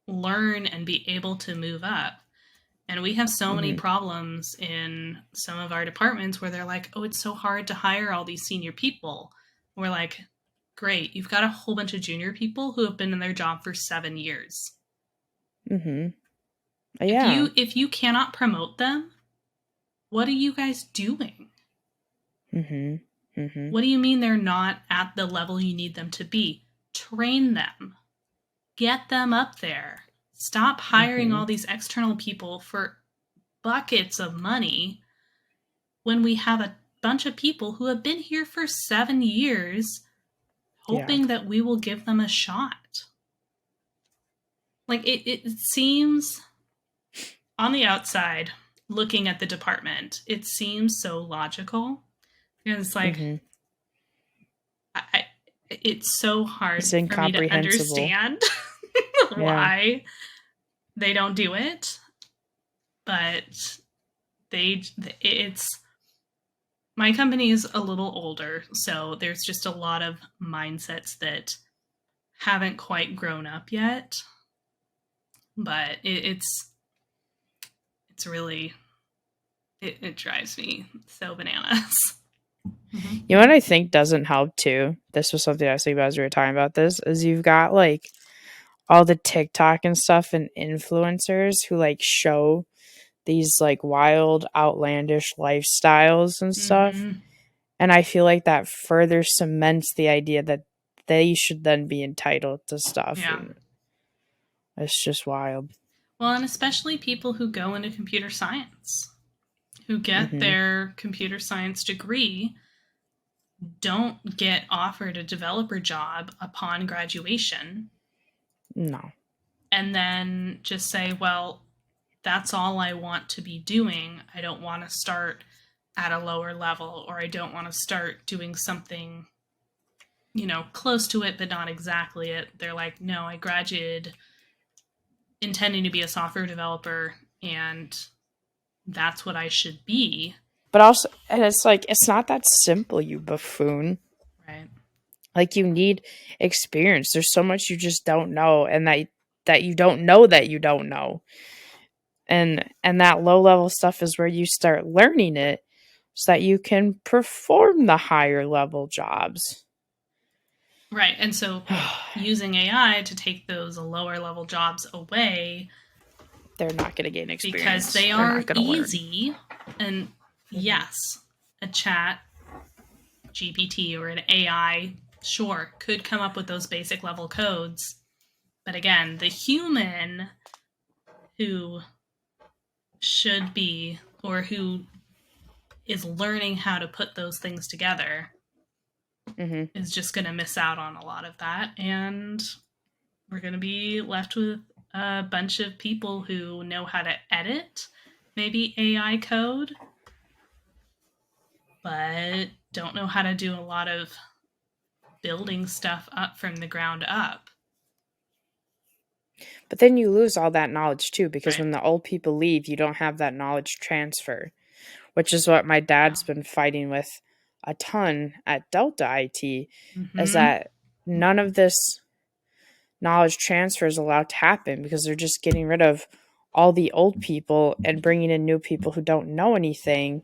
learn and be able to move up. And we have so many Hmm. problems in some of our departments where they're like, oh, it's so hard to hire all these senior people. We're like, great, you've got a whole bunch of junior people who have been in their job for 7 years. Hmm. If Yeah. you cannot promote them, what are you guys doing? Hmm. Mhm. What do you mean they're not at the level you need them to be? Train them. Get them up there. Stop hiring all Mhm. these external people for buckets of money when we have a bunch of people who have been here for 7 years Yeah. hoping that we will give them a shot. Like it seems on the outside, looking at the department, it seems so logical. And it's like, Mhm. I, it's so It's hard for me to incomprehensible. understand Yeah. why they don't do it. But it's my company is a little older, so there's just a lot of mindsets that haven't quite grown up yet. But it's really it drives me so bananas. Mm-hmm. You know what I think doesn't help too? This was something I was thinking about as we were talking about this, is you've got like all the TikTok and stuff and influencers who like show these like wild, outlandish lifestyles and stuff. Mm-hmm. And I feel like that further cements the idea that they should then be entitled to stuff. Yeah. And it's just wild. Well, and especially people who go into computer science, who get Hmm. their computer science degree, don't get offered a developer job upon graduation, No. and then just say, well, that's all I want to be doing. I don't want to start at a lower level, or I don't want to start doing something, close to it, but not exactly it. They're like, no, I graduated intending to be a software developer, and that's what I should be. But also, and it's like, it's not that simple, you buffoon. Right. Like, you need experience. There's so much you just don't know, and that you don't know that you don't know. And that low level stuff is where you start learning it so that you can perform the higher level jobs. Right. And so using AI to take those lower level jobs away They're not going to gain because experience. they They're are not going to learn. easy. And Hmm. yes, a chat GPT or an AI, sure, could come up with those basic level codes. But again, the human who should be or who is learning how to put those things together Hmm. is just going to miss out on a lot of that. And we're going to be left with a bunch of people who know how to edit maybe AI code, but don't know how to do a lot of building stuff up from the ground up. But then you lose all that knowledge too, because Right. when the old people leave, you don't have that knowledge transfer, which is what my Yeah. dad's been fighting with a ton at Delta IT, is Mm-hmm. that none of this knowledge transfer is allowed to happen because they're just getting rid of all the old people and bringing in new people who don't know anything.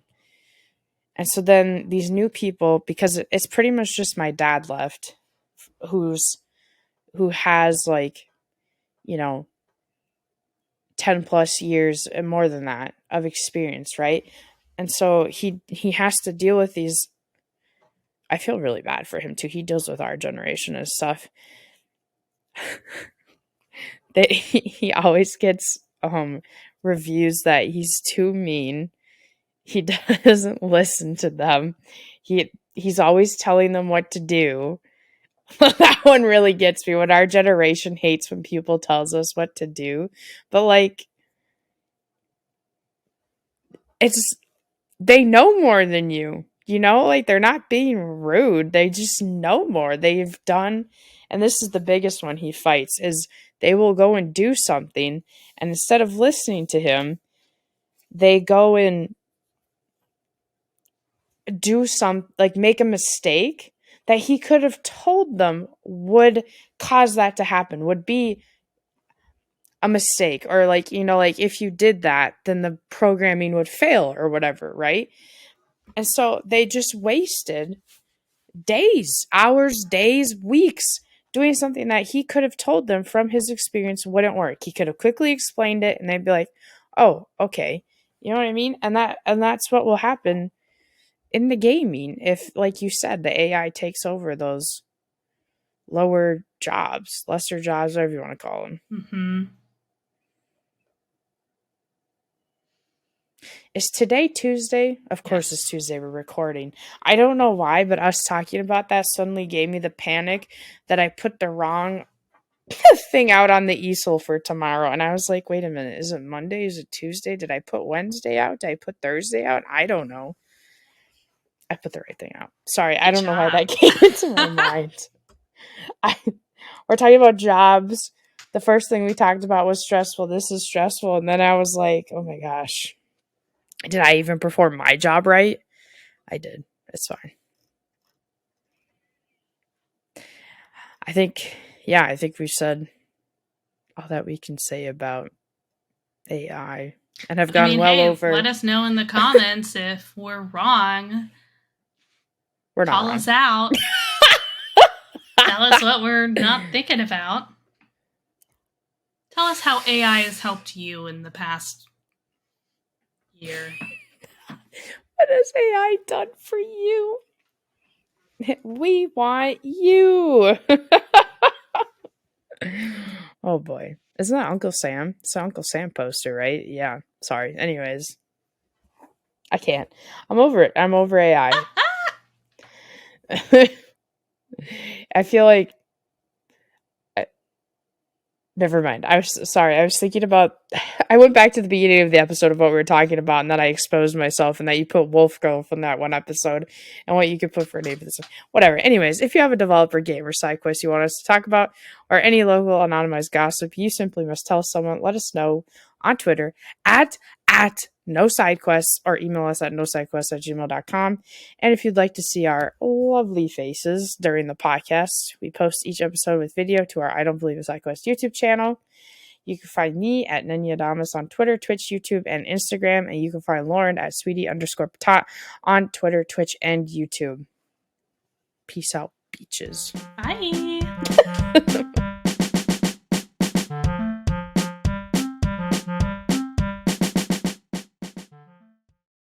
And so then these new people, because it's pretty much just my dad left, who has like, you know, 10 plus years and more than that of experience, right? And so he has to deal with these. I feel really bad for him too. He deals with our generation and stuff. That he always gets reviews that he's too mean. He doesn't listen to them. He's always telling them what to do. That one really gets me, when our generation hates when people tells us what to do. But like, it's they know more than you. You know, like, they're not being rude. They just know more. They've done, and this is the biggest one he fights, is they will go and do something, and instead of listening to him, they go and do some, like, make a mistake that he could have told them would cause that to happen, would be a mistake, or like, like, if you did that, then the programming would fail or whatever, right? And so they just wasted days, hours, days, weeks doing something that he could have told them from his experience wouldn't work. He could have quickly explained it and they'd be like, "Oh, okay." You know what I mean? And that's what will happen in the gaming, if, like you said, the AI takes over those lower jobs, lesser jobs, whatever you want to call them. Mm-hmm. Is today Tuesday? Of course Yes. it's Tuesday. We're recording. I don't know why, but us talking about that suddenly gave me the panic that I put the wrong thing out on the easel for tomorrow. And I was like, wait a minute. Is it Monday? Is it Tuesday? Did I put Wednesday out? Did I put Thursday out? I don't know. I put the right thing out. Sorry, I Good don't know why that job. came into my mind. We're talking about jobs. The first thing we talked about was stressful. This is stressful. And then I was like, oh my gosh. Did I even perform my job right? I did. It's fine. I think we've said all that we can say about AI and have I gone mean, well hey, over. let us know in the comments if we're wrong. We're not Call wrong. us out. Tell us what we're not thinking about. Tell us how AI has helped you in the past year. What has AI done for you? We want you. Oh boy. Isn't that Uncle Sam? It's an Uncle Sam poster, right? Yeah. Sorry. Anyways, I can't. I'm over it. I'm over AI. I feel like never mind. I was sorry. I was thinking about. I went back to the beginning of the episode of what we were talking about, and then I exposed myself, and that you put Wolf Girl from that one episode, and what you could put for a name for this one. Whatever. Anyways, if you have a developer game or side quest you want us to talk about, or any local anonymized gossip, you simply must tell someone. Let us know on Twitter at nosidequests, or email us at nosidequests@gmail.com. And if you'd like to see our lovely faces during the podcast, we post each episode with video to our I Don't Believe a Side Quest YouTube channel. You can find me at nenyaadamas on Twitter, Twitch, YouTube, and Instagram. And you can find Lauren at sweetie_patat on Twitter, Twitch, and YouTube. Peace out, beaches. Bye.